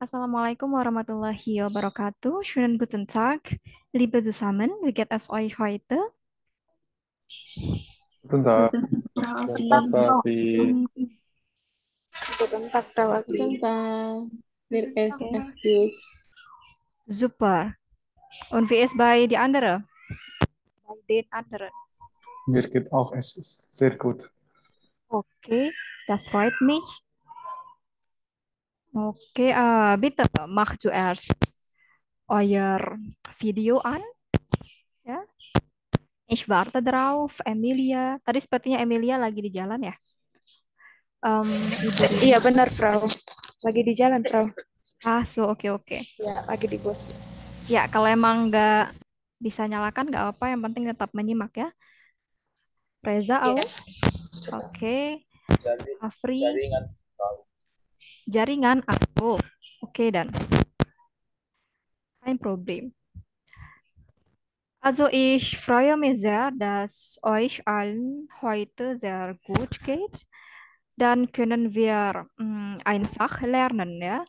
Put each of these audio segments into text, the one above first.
Assalamualaikum warahmatullahi wabarakatuh. Schönen guten Tag, liebe zusammen. Wie geht es euch heute? Guten Tag, Guten Tag, guten Tag, Raffi. Raffi. Hmm, Guten Tag, Frau Afi. Guten Tag. Mir ist Okay. es gut. Super. Und wie ist bei die andere? Bei den anderen. Mir geht auch es ist sehr gut. Okay, das freut mich. Okay, bitte mach zuerst euer Video an. Ya. Ich warte drauf, Emilia. Tadi sepertinya Emilia lagi di jalan ya. Ibu Iya Rina. benar, Frau. Lagi di jalan, Frau. Oke oke. Ya, lagi di bos. Ya, kalau emang nggak bisa nyalakan nggak apa, yang penting tetap menyimak ya. Reza, Iya. au, oke. Afri, Jaringan jaringan, aku. Oke, dan kein Problem. Also ich freue mich sehr, dass euch allen heute sehr gut geht. Dann können wir einfach lernen, ja.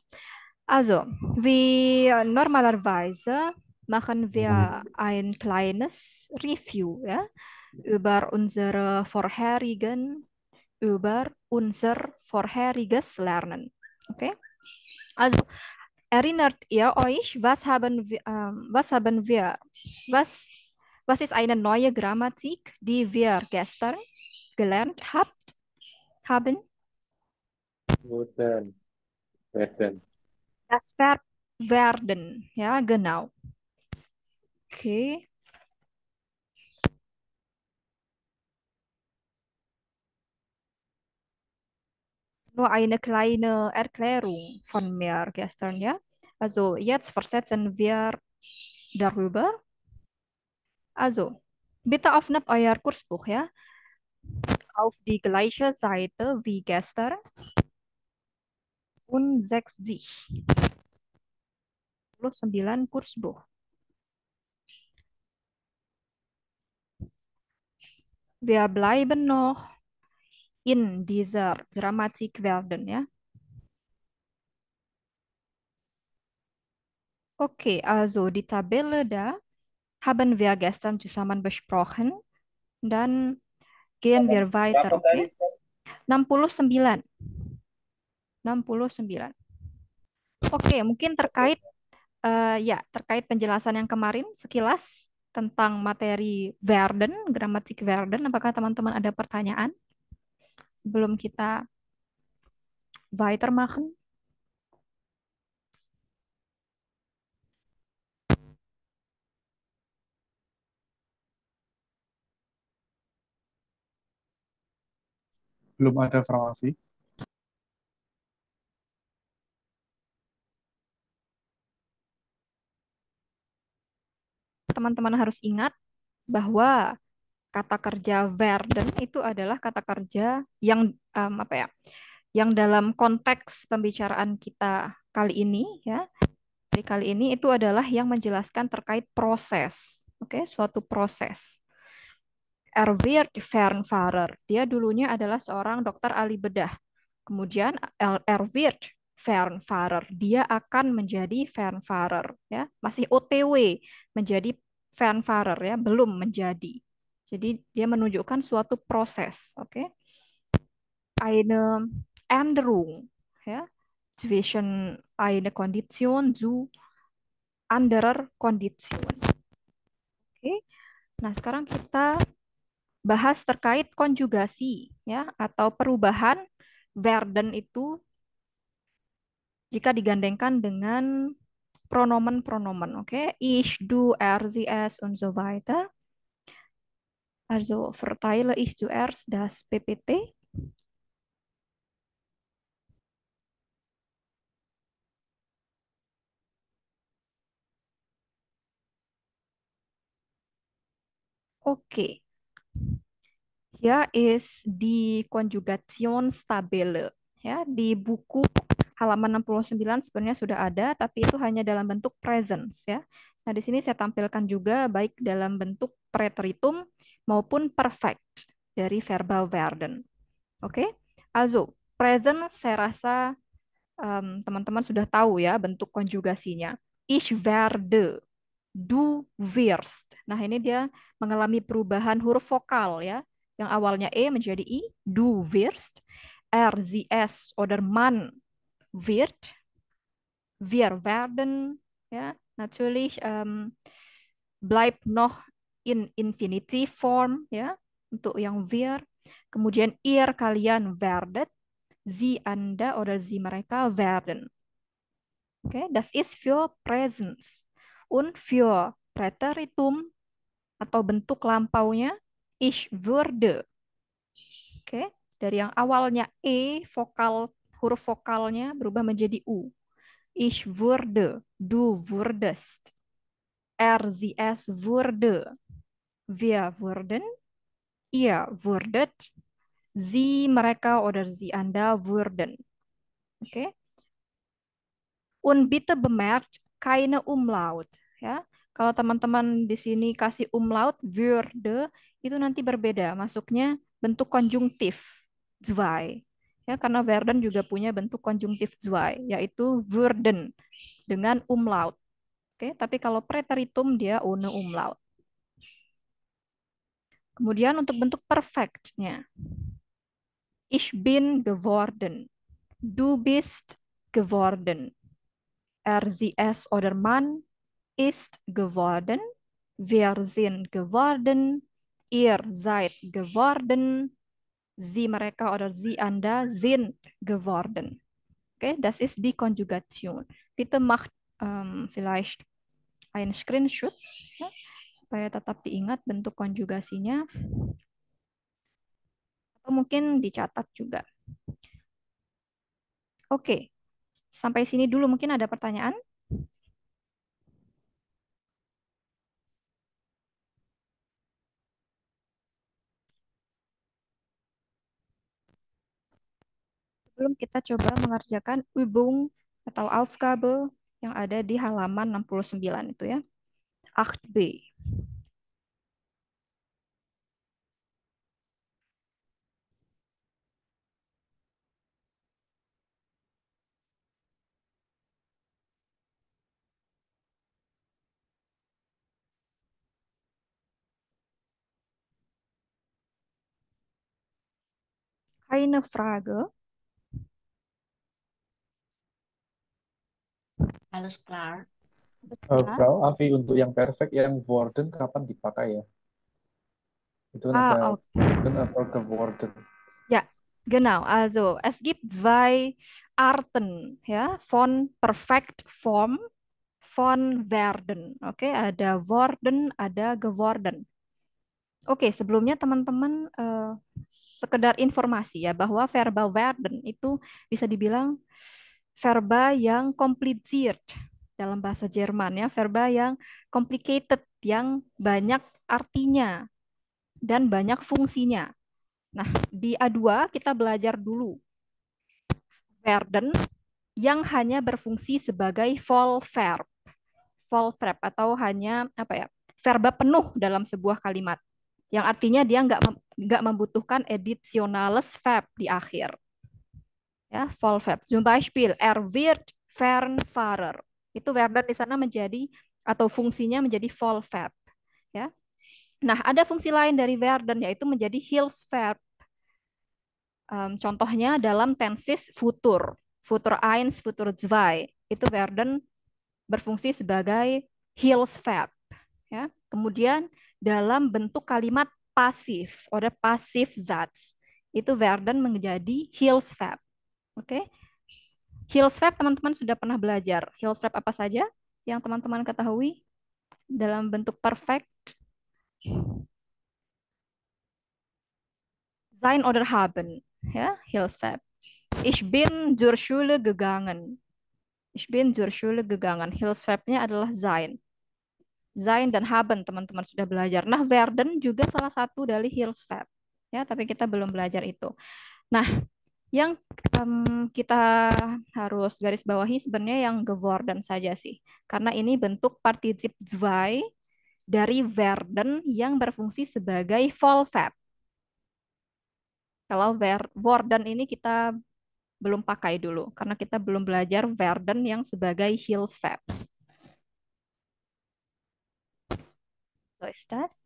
Also, wie normalerweise machen wir ein kleines Review, ja, über unsere vorherigen, über unser vorheriges Lernen. Okay? Also, erinnert ihr euch, was, was ist eine neue Grammatik, die wir gestern haben? Guten, werden. Das Verb werden, ja, genau. Okay. Nur eine kleine Erklärung von mir gestern, ja. Also jetzt versetzen wir darüber. Also, bitte öffnet euer Kursbuch, ja, auf die gleiche Seite wie gestern und 69 Kursbuch. Wir bleiben noch in dieser Grammatik werden, ja. Okay, also die Tabelle da haben wir gestern zusammen besprochen. Dan gehen wir weiter, berapa oke? tadi? 69. 69. Oke, mungkin terkait terkait penjelasan yang kemarin sekilas tentang materi Verden, gramatik Verden, apakah teman-teman ada pertanyaan sebelum kita weitermachen? Belum ada Frau Afi. Teman-teman harus ingat bahwa kata kerja Verden itu adalah kata kerja yang apa ya? Yang dalam konteks pembicaraan kita kali ini ya, kali ini itu adalah yang menjelaskan terkait proses, oke, suatu proses. Erwin Fernfahrer, dia dulunya adalah seorang dokter ahli bedah. Kemudian Erwin Fernfahrer, dia akan menjadi Fernfahrer, ya, masih OTW menjadi Fernfahrer, ya, belum menjadi. Jadi dia menunjukkan suatu proses, oke. Eine Änderung, ya, zwischen eine Kondition zu anderer Kondition. Oke. Nah, sekarang kita bahas terkait konjugasi ya atau perubahan werden itu jika digandengkan dengan pronomen-pronomen. Oke, ich, du, er, sie, es und so weiter. Also verteile ich zuerst das PPT. Oke. Hier ist die Konjugationstabelle. Ya, di buku halaman 69 sebenarnya sudah ada, tapi itu hanya dalam bentuk presence ya. Nah, di sini saya tampilkan juga baik dalam bentuk preteritum maupun perfect dari verbal werden. Oke. Also, present saya rasa teman-teman sudah tahu ya bentuk konjugasinya. Ich werde, du wirst. Nah, ini dia mengalami perubahan huruf vokal ya. Yang awalnya E menjadi I, du wirst. Er, sie, es, oder man wird, wir werden, ya. Natürlich bleibt noch in Infinitivform ya untuk yang wir. Kemudian ihr, kalian, werdet, sie, Anda, oder sie, mereka, werden. Okay, das ist für Präsens. Und für Präteritum atau bentuk lampaunya ich würde. Oke, dari yang awalnya E huruf vokalnya berubah menjadi U. Ich würde, du würdest, er, sie, es würde, wir würden, ihr würdet, sie, mereka, oder sie, Anda würden. Oke. Und bitte bemerkt keine Umlaut. Ya, kalau teman-teman di sini kasih umlaut würde itu nanti berbeda, masuknya bentuk konjungtif zwei. Ya, karena werden juga punya bentuk konjungtif zwei, yaitu würden dengan umlaut. Oke, tapi kalau preteritum dia ohne umlaut. Kemudian untuk bentuk perfectnya, ich bin geworden, du bist geworden, er, sie, es, oder man ist geworden, wir sind geworden, ihr seid geworden, sie, mereka, oder sie, Anda sind geworden. Okay, das ist die Konjugation. Bitte macht vielleicht ein Screenshot, ya, supaya tetap diingat bentuk konjugasinya. Atau mungkin dicatat juga. Oke, sampai sini dulu mungkin ada pertanyaan? Sebelum kita coba mengerjakan Übung atau Aufgabe yang ada di halaman 69 itu ya. 8b. Keine Frage. Alles klar. Frau Avi, untuk yang perfect, yang worden kapan dipakai ya? Itu kan ada worden atau geworden. Ja, genau. Also es gibt zwei Arten ya von perfect form von werden. Oke, ada worden, ada geworden. Oke, sebelumnya teman-teman sekedar informasi ya bahwa verba werden itu bisa dibilang verba yang kompliziert dalam bahasa Jerman ya, verba yang complicated, yang banyak artinya dan banyak fungsinya. Nah, di A2 kita belajar dulu werden yang hanya berfungsi sebagai voll verb atau hanya apa ya, verba penuh dalam sebuah kalimat. Yang artinya dia nggak membutuhkan additionales verb di akhir. Ya, voll verb. Zum Beispiel, er wird Fernfahrer. Itu werden di sana menjadi atau fungsinya menjadi voll verb. Ya. Nah, ada fungsi lain dari werden yaitu menjadi Hilfsverb. Contohnya dalam tenses futur, futur 1, futur 2. Itu werden berfungsi sebagai Hilfsverb. Ya. Kemudian dalam bentuk kalimat pasif, oder Passivsatz. Itu werden menjadi Hilfsverb. Oke. Hilfsverb teman-teman sudah pernah belajar. Hilfsverb apa saja yang teman-teman ketahui dalam bentuk perfect? Sein oder haben, ya, Hilfsverb. Ich bin zur Schule gegangen. Ich bin zur Schule gegangen. Hilfsverbnya adalah sein. Sein dan haben teman-teman sudah belajar. Nah, werden juga salah satu dari Hilfsverb. Ya, tapi kita belum belajar itu. Nah, yang kita harus garis bawahi sebenarnya yang geworden saja sih. Karena ini bentuk partizip zwei dari werden yang berfungsi sebagai voll verb. Kalau worden ini kita belum pakai dulu karena kita belum belajar werden yang sebagai Hilfsverb. So ist das.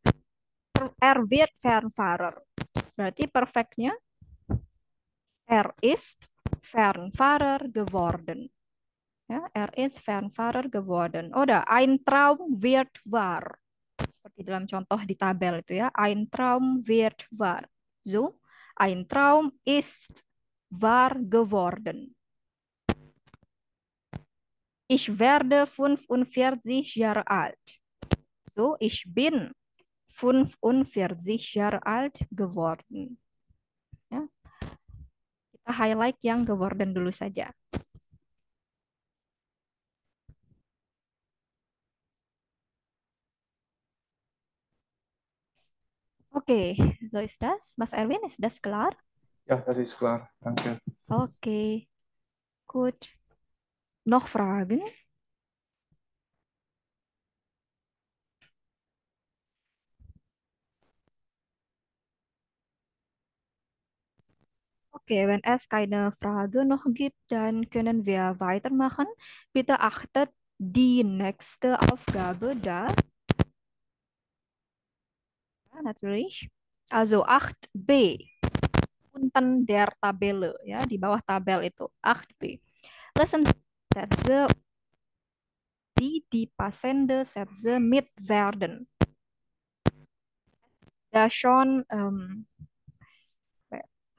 Wird Fernfahrer. Berarti perfectnya ist Fernfahrer geworden. Ya, ist Fernfahrer geworden. Oder ein Traum wird wahr. Seperti dalam contoh di tabel itu ya. Ein Traum wird wahr. So, ein Traum ist wahr geworden. Ich werde 45 Jahre alt. So, ich bin 45 Jahre alt geworden. Ya. Kita highlight yang geworden dulu saja. Oke, so ist das. Mas Erwin, ist das klar? Ja, das ist klar. Danke. Okay, gut. Noch Fragen? Okay, wenn es keine Frage noch gibt, dann können wir weitermachen. Bitte achtet die nächste Aufgabe da. Ja, natürlich. Also 8b. Unten der Tabelle, ya, di bawah tabel itu 8b. Listen Sätze, die passende Sätze mit werden. Ya, schon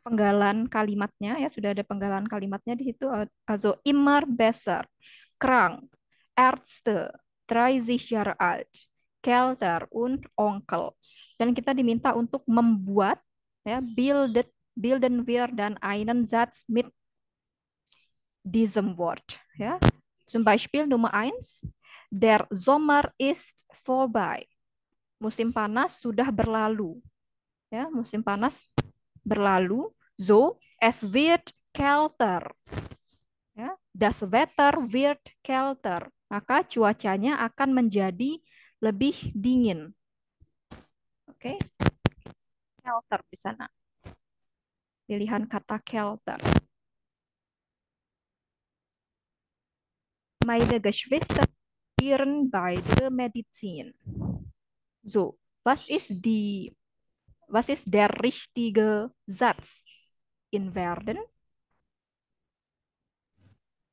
penggalan kalimatnya ya, sudah ada penggalan kalimatnya di situ. Also immer besser, krank, Ärzte, 30 Jahre alt, Kelter und Onkel. Dan kita diminta untuk membuat ya bilden wir dan einen Satz mit diesem Wort. Ja. Zum Beispiel Nummer 1, der Sommer ist vorbei. Musim panas sudah berlalu. Ya, musim panas berlalu. So, es wird kälter. Ya, das Wetter wird kälter. Maka cuacanya akan menjadi lebih dingin. Oke. Kälter di sana. Pilihan kata kälter. Meine Geschwister studieren beide Medizin. So, was ist der richtige Satz in werden?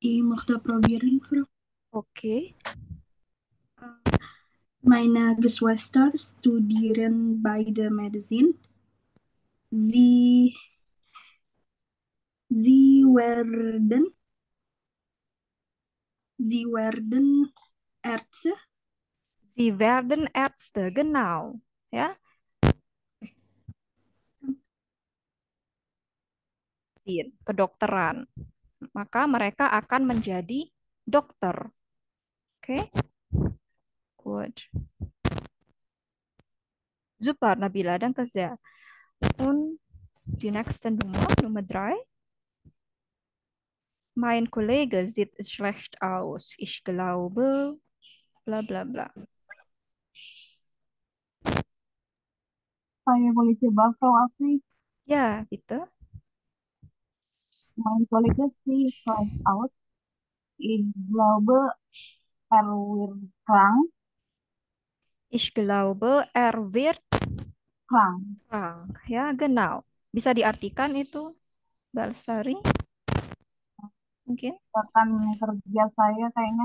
Ich möchte probieren, Frau. Okay. Meine Geschwister studieren beide Medizin. Sie werden Ärzte. Sie werden Ärzte, genau. Ja. Kedokteran. Maka mereka akan menjadi dokter. Oke. Good. Super, Nabila, danke sehr. Und die nächste Nummer 3. Mein Kollege sieht schlecht aus. Ich glaube, bla bla bla. Saya boleh coba, Frau Afri? Ja, bitte. Mein Kollege sieht schlecht aus. Ich glaube, wird krank. Ich glaube, wird krank. Ya, genau. Bisa diartikan itu, Mbak Lestari? Mungkin? Rekan kerja saya kayaknya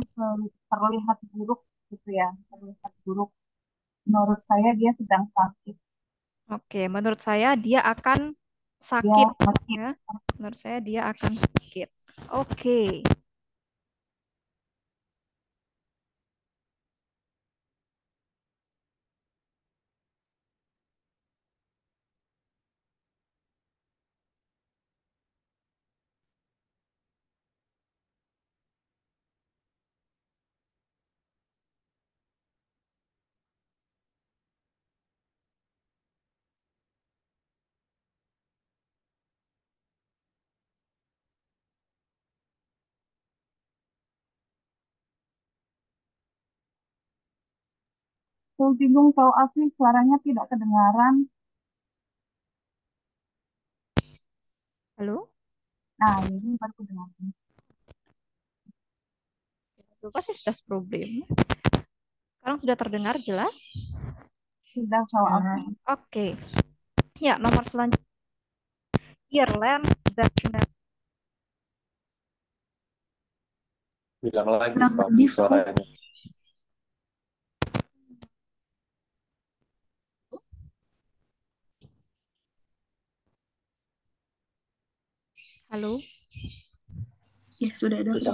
terlihat buruk gitu ya, terlihat buruk. Menurut saya dia sedang sakit. Oke, menurut saya dia akan Dia sakit. sakit. Ya. Menurut saya dia akan sakit. Oke. Saya bingung Frau Afri, suaranya tidak kedengaran. Halo? Nah, ini baru kedengaran. Was ist das Problem? Sekarang sudah terdengar jelas? Sudah soal apa? Oke. Ya, nomor selanjutnya. Ireland, Zachman. Bilang lagi, Bilang Pak, lagi, suaranya. Halo? Ya, sudah ada. Sudah.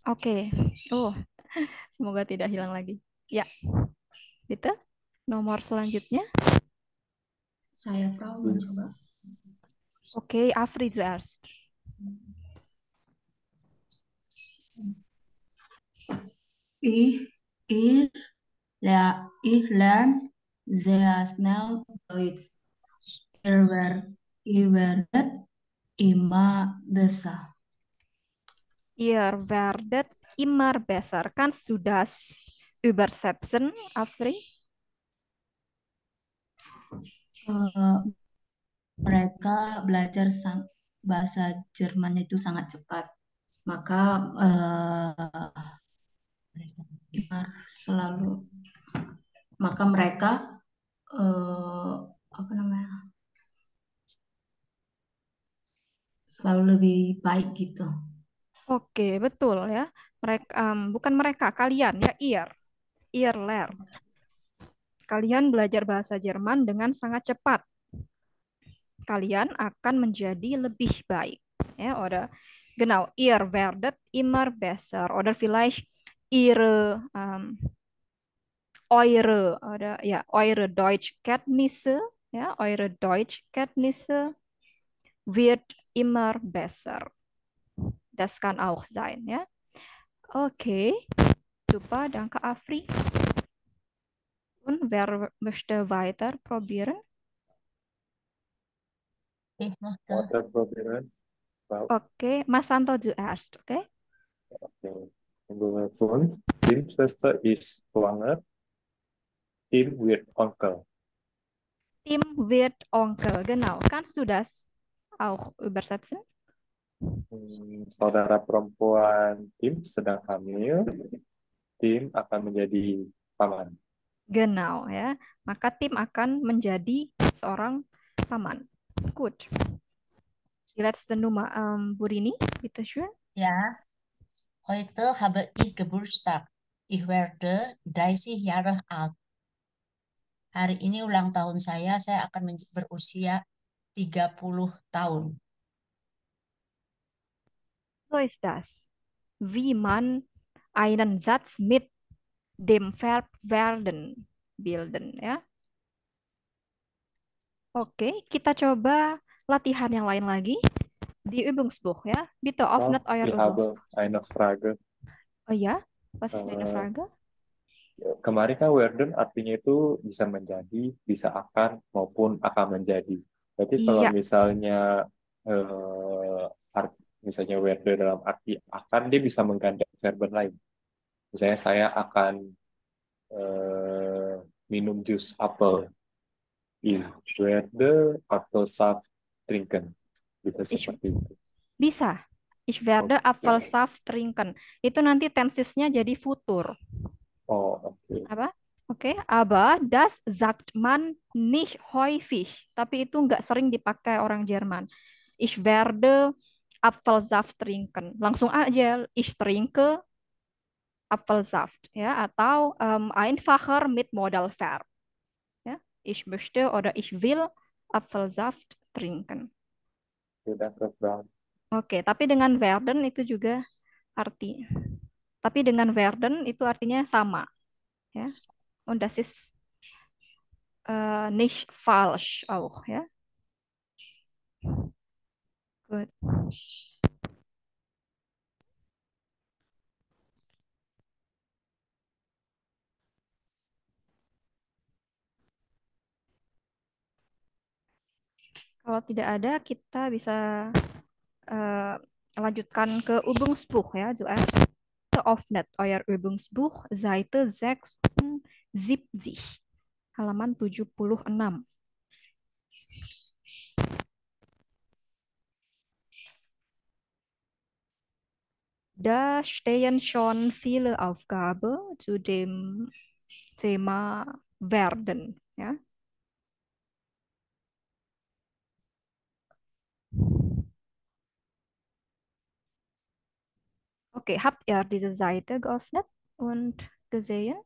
Oke. Oh, semoga tidak hilang lagi. Ya, itu. Nomor selanjutnya. Saya Frau mencoba. Oke, Afri zuerst. Ich, ich, ich lerne sehr schnell Deutsch. Ihr werdet immer besser. Ihr werdet immer besser. Kannst du das übersetzen, Afri? Eh, mereka belajar bahasa Jerman itu sangat cepat. Maka selalu maka mereka apa namanya selalu lebih baik gitu. Oke, betul ya. Mereka bukan mereka, kalian ya, ihr lernt. Kalian belajar bahasa Jerman dengan sangat cepat. Kalian akan menjadi lebih baik. Ja, oder genau, ihr werdet immer besser. Oder vielleicht eure Deutschkenntnisse, ja, eure Deutschkenntnisse wird immer besser. Das kann auch sein, ja. Okay, super, danke Afri. Und wer möchte weiter probieren? Ich möchte. Water probieren. Okay, Mas Santo zuerst, okay? Okay. Nummer 5. Tim's Schwester ist schwanger. Tim wird Onkel. Tim wird Onkel, genau. Kannst du das auch übersetzen? Saudara perempuan Tim sedang hamil. Tim akan menjadi paman. Genau, ya. Maka Tim akan menjadi seorang paman. Good. Die letzte Nummer, Burini, bitte schön. Ja, heute habe ich Geburtstag. Ich werde 30 Jahre alt. Hari ini ulang tahun saya akan berusia 30 tahun. So ist das. Wie man einen Satz mit dem Verb werden bilden, ya. Oke, kita coba latihan yang lain lagi di Übungsbuch, ya. Bitte öffnet euer Ich habe Übungsbuch. eine Frage. Oh ya, was ist deine Frage? Kemarin kan werden artinya itu bisa menjadi, bisa akan, maupun akan menjadi. Berarti kalau Iya, misalnya misalnya werden dalam arti akan, dia bisa menggantikan verb lain. Misalnya saya akan minum jus apel. Ich werde Apfelsaft trinken. Bisa seperti itu. bisa. Ich werde Oke. Apfelsaft trinken. Itu nanti tensesnya jadi futur. Oh, oke. Apa? Oke, aber das sagt man nicht häufig. Tapi itu nggak sering dipakai orang Jerman. Ich werde Apfelsaft trinken. Langsung aja, ich trinke Apfelsaft. Ya, atau einfacher mit Modalverb. Ya, ich möchte oder ich will Apfelsaft trinken. Sudah Bang. Oke, tapi dengan werden itu juga arti. Tapi dengan werden itu artinya sama. Ya. Und das ist nicht falsch auch, ya. Good. Kalau tidak ada, kita bisa lanjutkan ke Übungsbuch ya, zuerst geöffnet euer Übungsbuch, Seite 76, halaman 76. Da stehen schon viele Aufgaben zu dem Thema werden. Ja. Okay, habt ihr diese Seite geöffnet und gesehen?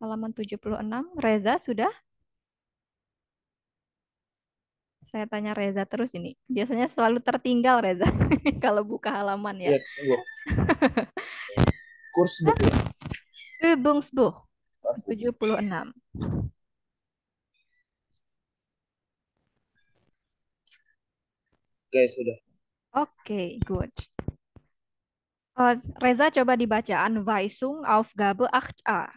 Halaman 76. Reza sudah? Saya tanya Reza terus ini. Biasanya selalu tertinggal Reza kalau buka halaman ya. Iya, tunggu. Kursbuku. Übungsbuch 76. Oke, sudah. Oke, good. Reza coba dibaca Anweisung Aufgabe 8a.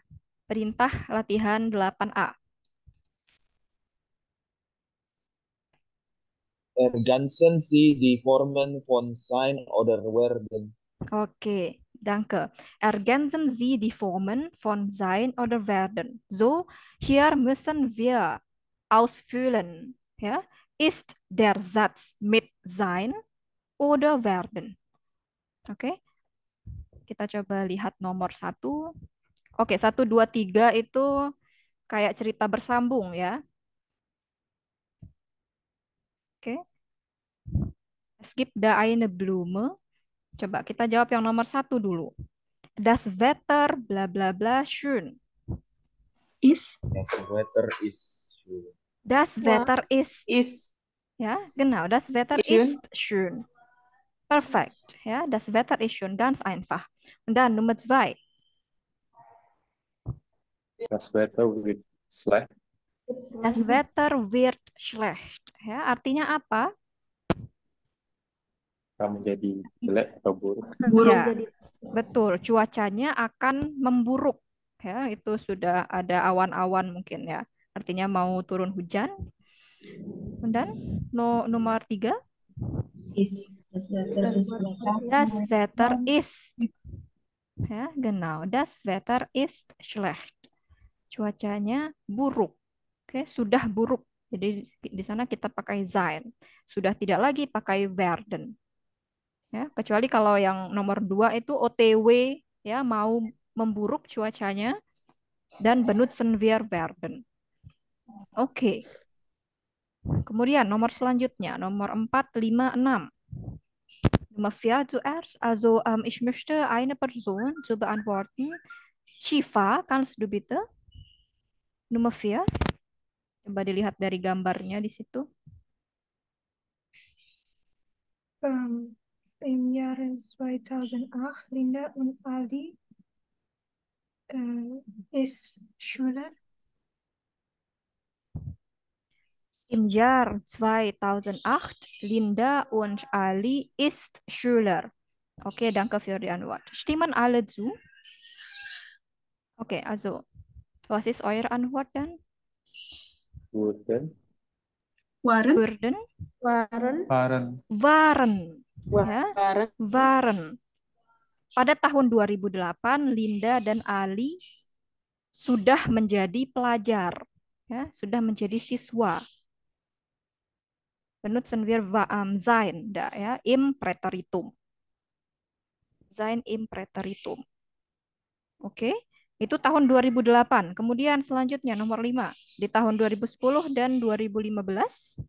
Perintah latihan 8a. Ergänzen Sie die Formen von sein oder werden. Okay, danke. Ergänzen Sie die Formen von sein oder werden. So, hier müssen wir ausfüllen. Ja? Ist der Satz mit sein oder werden? Oke, kita coba lihat nomor 1. Oke, 1, 2, 3 itu kayak cerita bersambung ya. Oke. Es gibt da eine Blume. Coba kita jawab yang nomor 1 dulu. Das Wetter bla bla bla schön. Is. Das Wetter ist schön. Das Wetter ist. Ist Ja, genau. Das Wetter schön. ist schön. Perfekt. Ja, das Wetter ist schön. Ganz einfach. Und dann Nummer 2. Das Wetter wird schlecht. Das Wetter wird schlecht. Ya, artinya apa? Akan menjadi jelek atau buruk. Buruk. Ya, betul. Cuacanya akan memburuk. Ya, itu sudah ada awan-awan mungkin ya. Artinya mau turun hujan. Dan nomor 3. Ist. Das Wetter ist schlecht. Das Wetter ist. Ya, genau. Das Wetter ist schlecht. Cuacanya buruk. Oke, sudah buruk. Jadi di sana kita pakai sein. Sudah tidak lagi pakai werden. Ya, kecuali kalau yang nomor 2 itu OTW ya, mau memburuk cuacanya dan benutzen wir werden. Oke. Kemudian nomor selanjutnya, nomor 4, 5, 6. Nummer 4 zuerst. Also, ich möchte eine Person zu beantworten. Shiva, kannst du bitte? Nummer 4. Coba dilihat dari gambarnya di situ. Im Jahre 2008, Linda und Ali ist Schüler. Im Jahr 2008, Linda und Ali ist Schüler. Okay, danke für die Antwort. Stimmen alle zu? Okay, also, was ist eure Antwort dann? Wurden. Waren. Wurden? Waren. Waren. Ya, Waren. waren. Pada tahun 2008, Linda dan Ali sudah menjadi pelajar. Ya, sudah menjadi siswa. Benutzen wir sein, da, ya, im Präteritum. Sein im Präteritum. Oke, itu tahun 2008. Kemudian selanjutnya nomor 5. Di tahun 2010 dan 2015.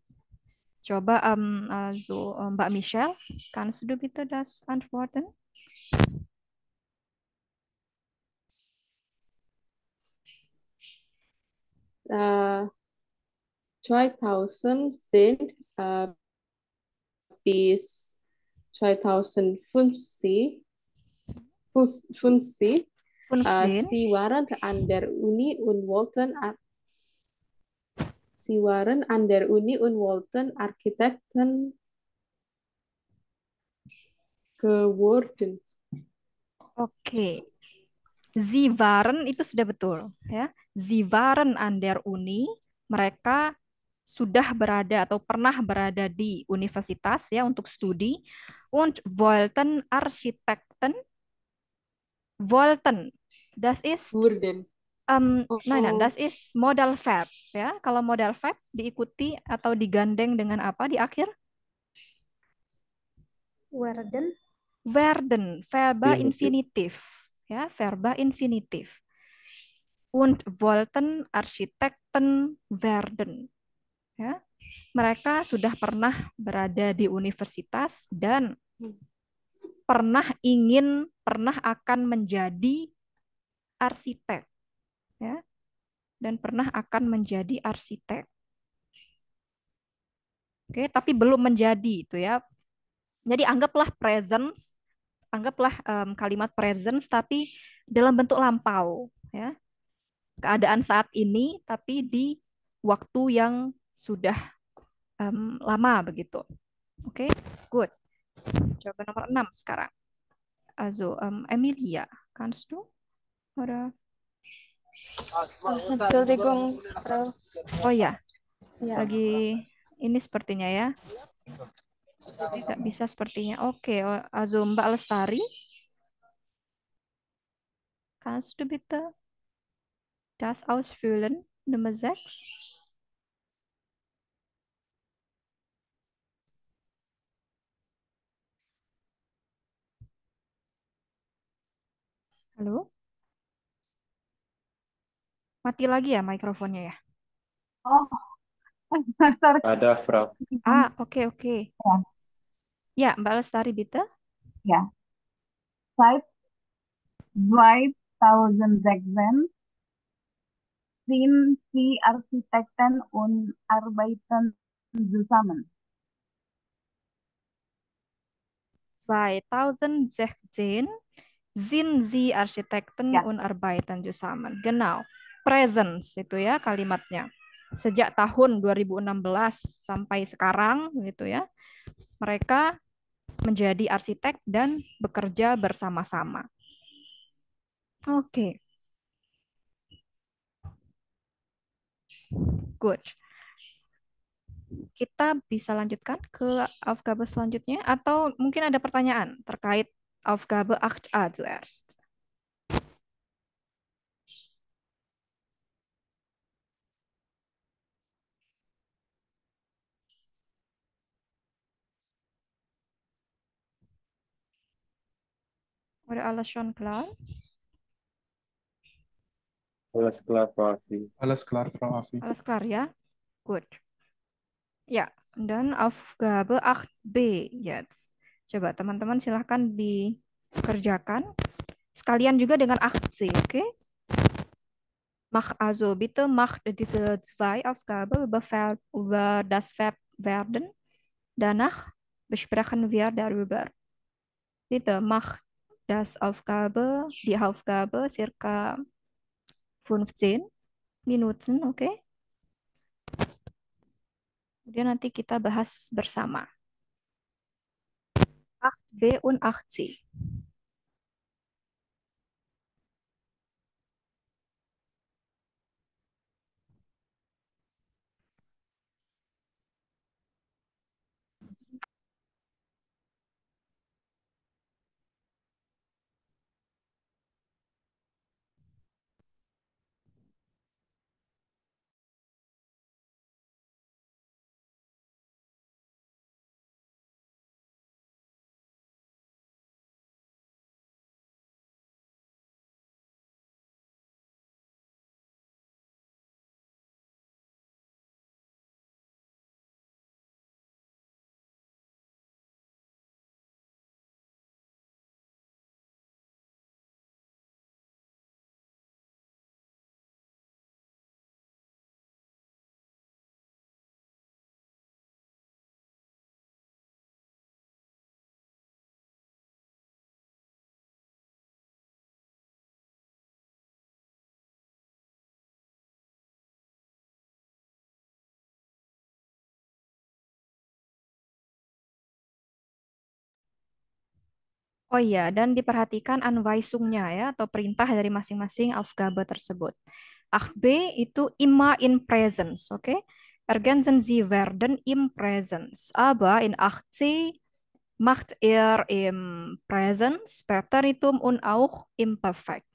Coba Mbak Michelle, kannst du bitte das antworten? Äh, 2000 sind bis 2050 50, 15. sie waren an der Uni und wollten Architekten geworden. Oke. Sie waren itu sudah betul ya. Sie waren an der Uni, mereka sudah berada atau pernah berada di universitas ya untuk studi. Und wollten Architekten. Wollten. Das ist Wurden. nein, das ist Modal Verb ya. Kalau Modal Verb diikuti atau digandeng dengan apa di akhir? Werden. Werden, Verba Infinitiv. infinitiv. Ya, Verba infinitiv. Und wollten Architekten werden. Ya, mereka sudah pernah berada di universitas dan pernah akan menjadi arsitek, ya, dan pernah akan menjadi arsitek. Oke, tapi belum menjadi itu ya. Jadi anggaplah kalimat presence tapi dalam bentuk lampau, ya. Keadaan saat ini tapi di waktu yang sudah lama begitu. Oke, good. Jawaban nomor 6 sekarang. Also, Emilia, kannst du? Oder? Entschuldigung, Frau. Oh ya, Ja. lagi ini sepertinya ya. Tidak bisa sepertinya. Oke, also Mbak Lestari. Kannst du bitte das ausfüllen? Nummer 6. Halo? Mati lagi ya mikrofonnya ya? Oh, sorry. Ada, Frau. Oke. Ya, Ya, Mbak Lestari bitte. ya. Seit 2006 sind sie Architekten und arbeiten zusammen. 2016 sind sie Architekten Ya, und arbeiten zusammen. Genau. Presence itu ya kalimatnya. Sejak tahun 2016 sampai sekarang gitu ya. Mereka menjadi arsitek dan bekerja bersama-sama. Oke. Good. Kita bisa lanjutkan ke Aufgabe selanjutnya atau mungkin ada pertanyaan terkait Aufgabe 8a zuerst. Oder alles schon klar? Alles klar, Frau Afi. Alles klar, Frau Afi. Alles klar ya? Good. Ya, dan Aufgabe 8b jetzt. Coba teman-teman silahkan dikerjakan. Sekalian juga dengan 8c, oke? Bitte mach diese zwei Aufgaben über das Verb werden. Danach besprechen wir darüber. Bitte mach die Aufgabe circa 15 Minuten, oke? Kemudian nanti kita bahas bersama. 8b und 8c. Oh iya, dan diperhatikan Anweisungnya ya, atau perintah dari masing-masing Aufgabe tersebut. 8b itu immer in presence, oke? Ergänzen Sie werden im Presence. Aber in 8c macht im Presence, Präteritum und auch im Perfekt.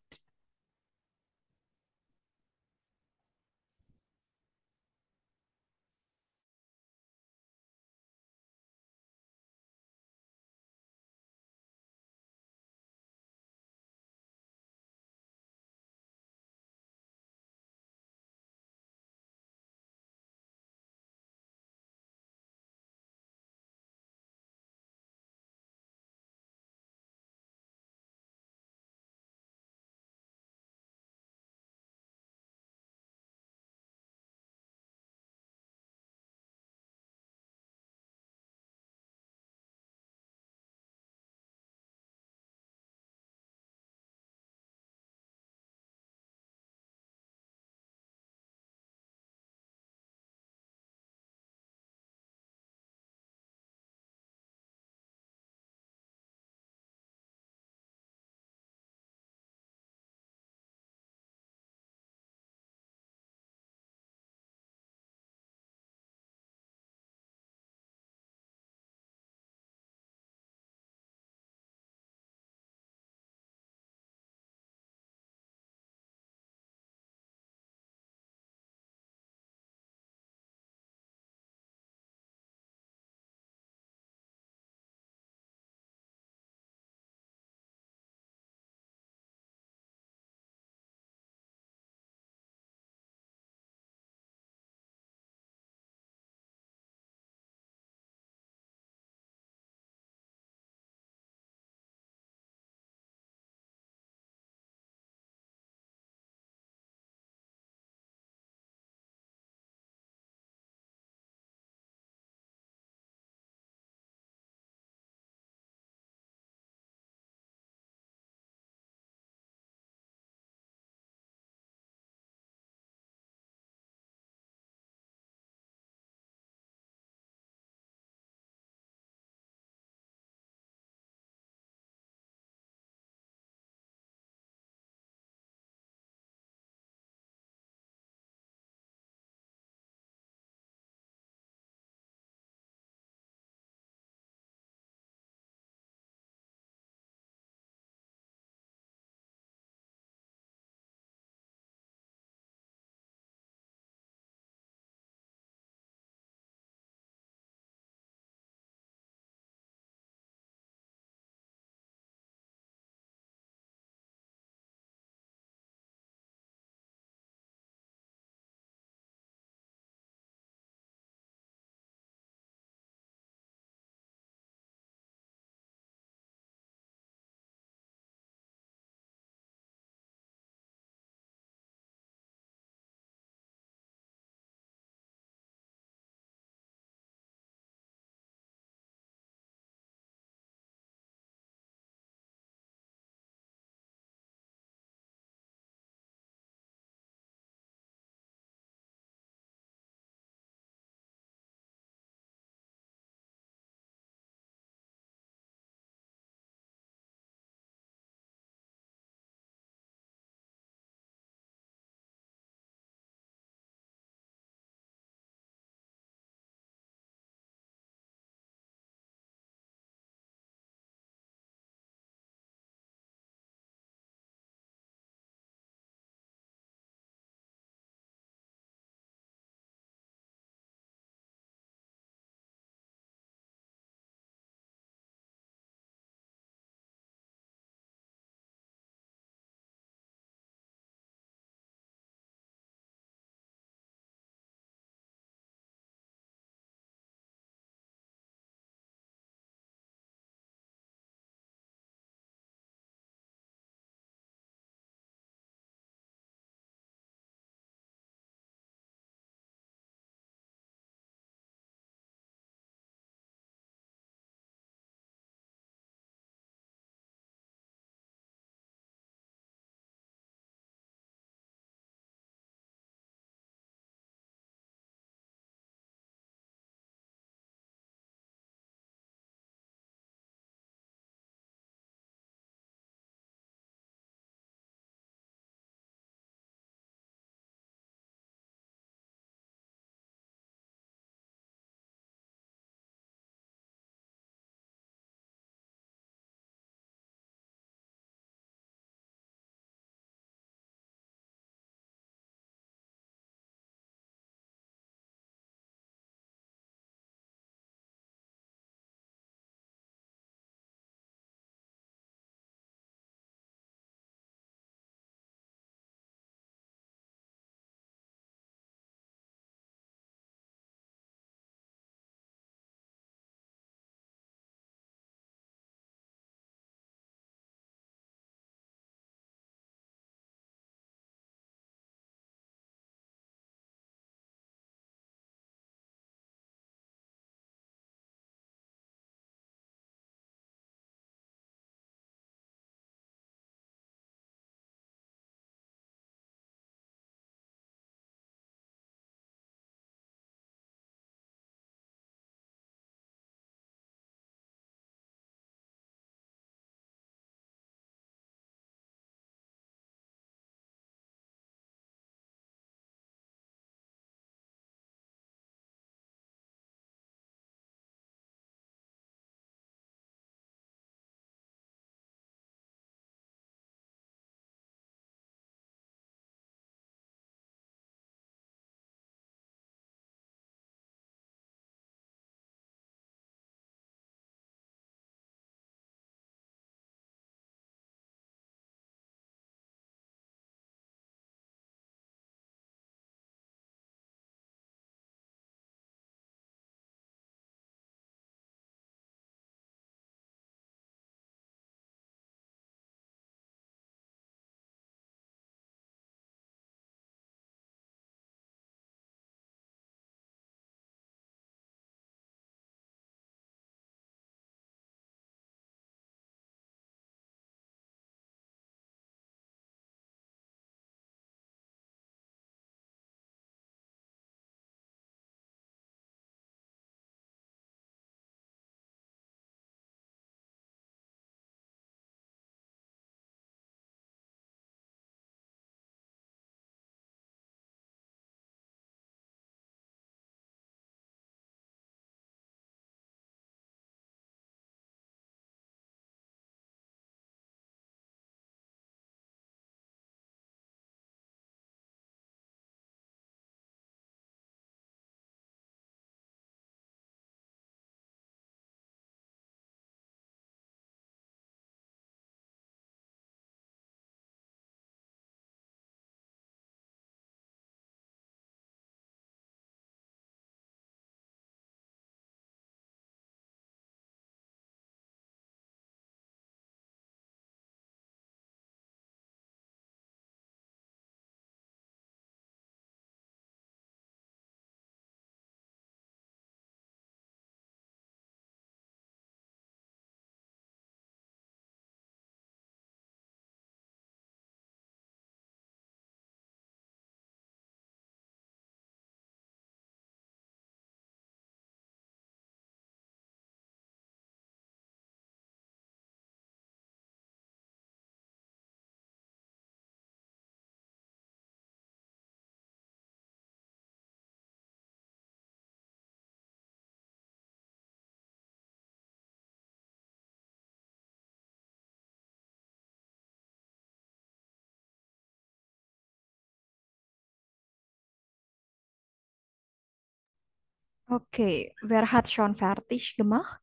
Okay, wer hat schon fertig gemacht?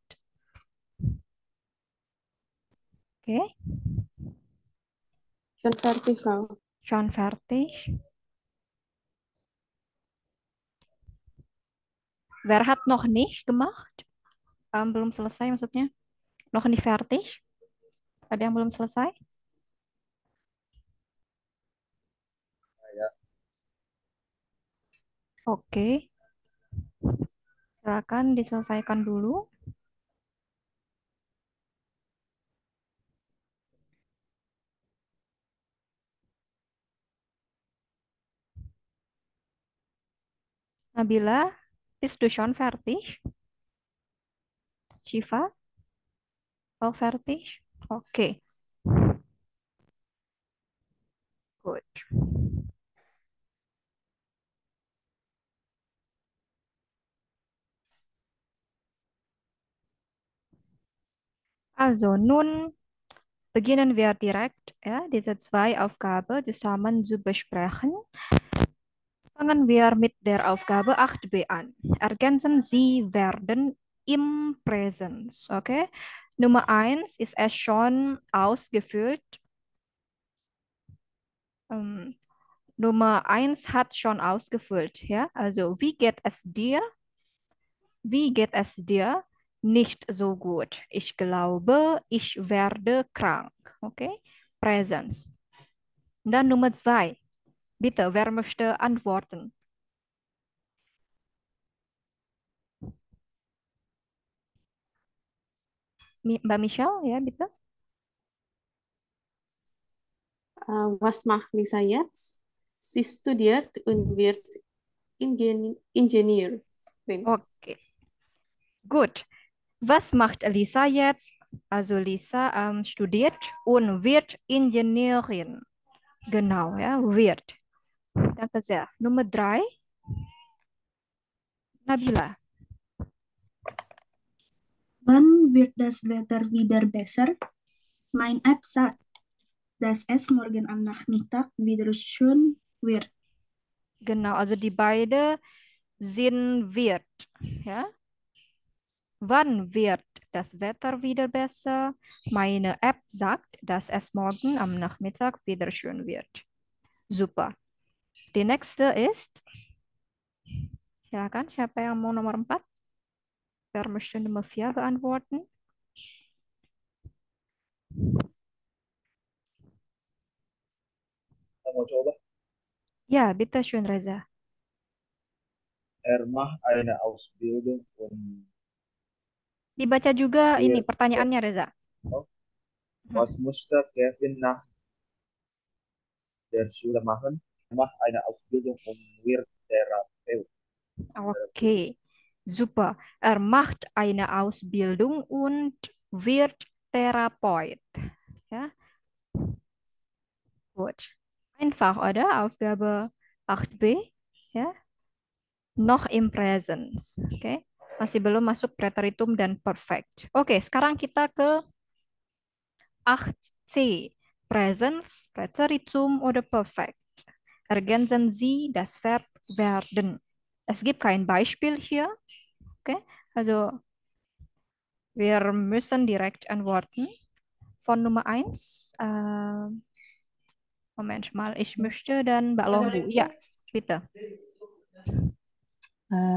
Okay, Schon fertig, Frau. schon fertig. Wer hat noch nicht gemacht? Belum selesai maksudnya? Noch nicht fertig? Ada yang belum selesai? Ya. Oke, silakan diselesaikan dulu. Nabila, bist du schon fertig? Shiva, auch fertig? Okay, gut. Also, nun beginnen wir direkt, ja, diese zwei Aufgaben zusammen zu besprechen. Fangen wir mit der Aufgabe 8b an. Ergänzen Sie werden im Präsens. Okay? Nummer 1 ist es schon ausgefüllt. Ähm, Nummer 1 hat schon ausgefüllt. Ja? Also, wie geht es dir? Wie geht es dir? Nicht so gut. Ich glaube, ich werde krank. Okay? Präsens. Dann Nummer 2. Bitte, wer möchte antworten? Mbak Michelle, ya, bitte. Was macht Lisa jetzt? Sie studiert und wird Ingenieurin. Okay, gut. Was macht Lisa jetzt? Also Lisa studiert und wird Ingenieurin. Genau, ja, wird. Danke sehr. Nummer 3, Nabila. Wann wird das Wetter wieder besser? Mein App sagt, dass es morgen am Nachmittag wieder schön wird. Genau, also die beide sind wird. Ja? Wann wird das Wetter wieder besser? Meine App sagt, dass es morgen am Nachmittag wieder schön wird. Super. Die nächste ist, silakan siapa yang mau nomor 4? Wer möchte Nummer 4 beantworten? Kita mau coba. Ja, bitte schön, Reza. Macht eine Ausbildung und Dibaca juga ini wird. pertanyaannya, Reza. Oh, was musste Kevin nach der Schule machen? Macht eine Ausbildung und wird Therapeut. Okay, super. Macht eine Ausbildung und wird Therapeut. Ja, gut. Einfach, oder? Aufgabe 8b. Ja, noch im Presence. Oke, masih belum masuk preteritum dan perfect. Oke, sekarang kita ke 8c. Presence, Präteritum oder Perfekt. Ergänzen Sie das Verb werden. Es gibt kein Beispiel hier. Okay, also wir müssen direkt antworten. Von Nummer 1. Moment mal, ich möchte dann Mbak Longgu. Ja, bitte.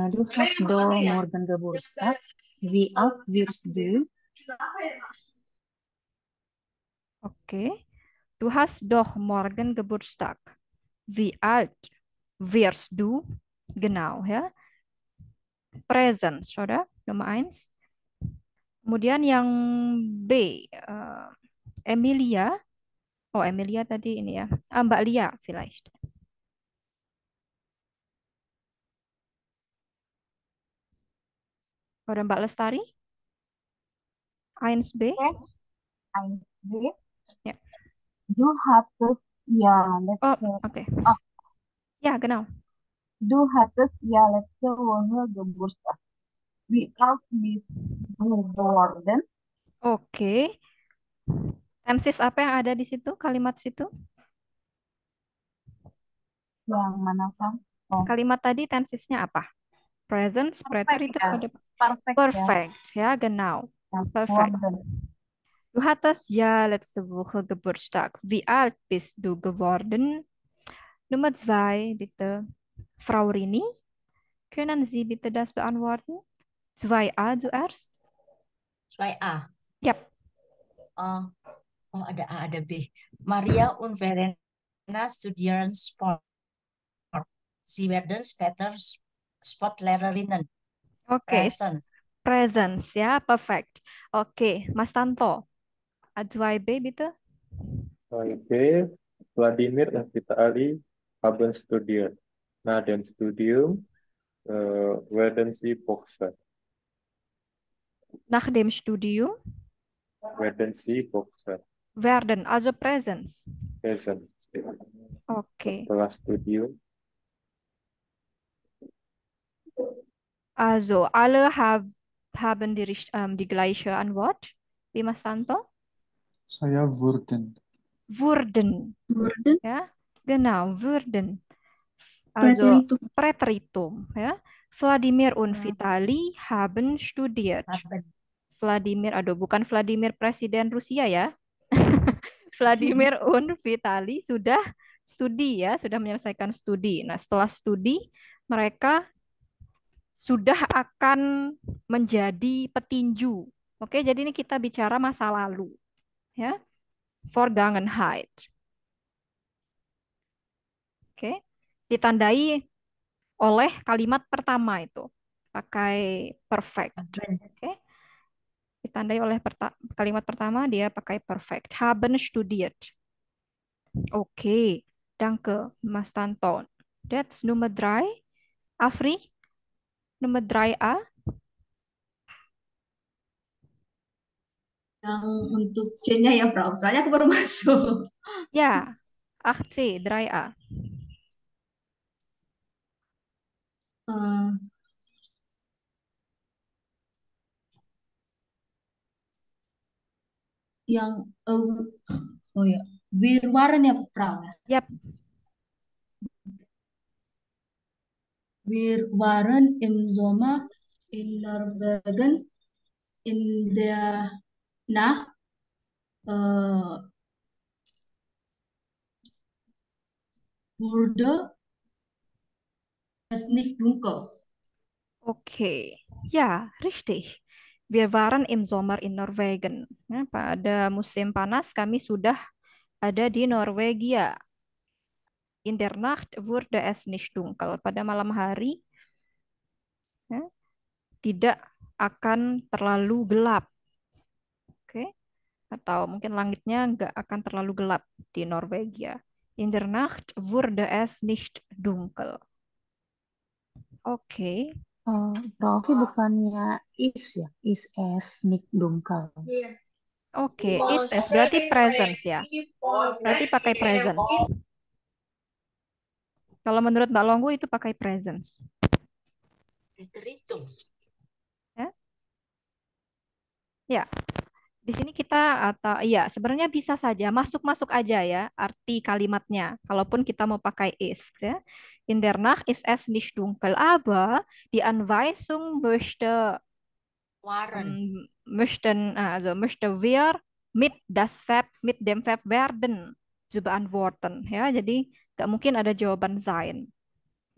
Du hast doch morgen Geburtstag. Wie alt wirst du? Okay. Du hast doch morgen Geburtstag. Wie alt wirst du? Genau, ya. Present, saudara. Nummer 1. Kemudian yang B. Emilia. Oh, Emilia tadi ini ya. Mbak Lia, vielleicht. Oder Mbak Lestari? 1B. Okay. 1B. Ja. Du hattest ja Oh, letzte, oke. Ja, genau. du hattest ja letzte Woche Geburtstag. Wie alt bist du geworden? Oke. Tenses apa yang ada di situ? Kalimat situ? Yang mana kan? Oh, Kalimat tadi tensesnya apa? Present spreader Perfect itu ya. pada Perfect ya. perfect ya, genau. Ya, Perfect. worden. Du hattest ja letzte Woche Geburtstag. Wie alt bist du geworden? Nummer 2, bitte. Frau Rini, können Sie bitte das beantworten? 2a zuerst. 2a. Yap. Oh, ada A, ada B. Maria und Verena studieren Sport. Sie werden später Sportlehrerinnen. Oke, Present. presence ya, perfect. Oke, Mas Tanto. 2b bitte. Okay, Wladimir und Vitali haben studiert. Nach dem Studium werden sie Boxer. Nach dem Studium Werden sie Boxer. werden, also presence. Present. Oke. Setelah studium. Also, alle haben die gleiche Antwort wie Mas Tanto? Saya wurden. Wurden. Wurden, Ja, genau, wurden. Also, Präteritum. Präteritum. Ja. Vladimir und Hmm. Vitali haben studiert. Haben. Vladimir, aduh, bukan Vladimir Presiden Rusia ya. Vladimir und Vitali sudah studi ya, sudah menyelesaikan studi. Nah, setelah studi, mereka sudah akan menjadi petinju. Oke, jadi ini kita bicara masa lalu. Ya, Vergangenheit. Oke, ditandai oleh kalimat pertama itu. Pakai perfect. Haben. Oke, ditandai oleh kalimat pertama dia pakai perfect. Haben studiert. Oke, danke, Mas Tanton. That's Nummer 3. Afri, Nummer 3a. Yang untuk C-nya ya, Prof. Soalnya aku baru masuk. Ya, 8c, 3a. Eh, yang oh ya, Wir waren ya, Prof. Yap, Wir waren im Sommer in Norwegen in der Nacht wurde es nicht dunkel. oke. Ya, richtig. Wir waren im Sommer in Norwegen. Ya, pada musim panas kami sudah ada di Norwegia. In der Nacht wurde es nicht dunkel. Pada malam hari ya, tidak akan terlalu gelap. Oke. Atau mungkin langitnya nggak akan terlalu gelap di Norwegia. In der Nacht wurde es nicht dunkel. Oke. Prof, bukannya is ya? Is es nicht dunkel. Oke, is es berarti presence ya. Berarti pakai presence. Kalau menurut Mbak Longgu itu pakai presence. Präteritum. Ya. Ya. Di sini kita atau iya sebenarnya bisa saja masuk-masuk aja ya arti kalimatnya. Kalaupun kita mau pakai is ya. In der Nacht ist es nicht dunkel, aber die Anweisung Waren. möchte wir mit dem Verb werden zu beantworten ya. Jadi nggak mungkin ada jawaban sein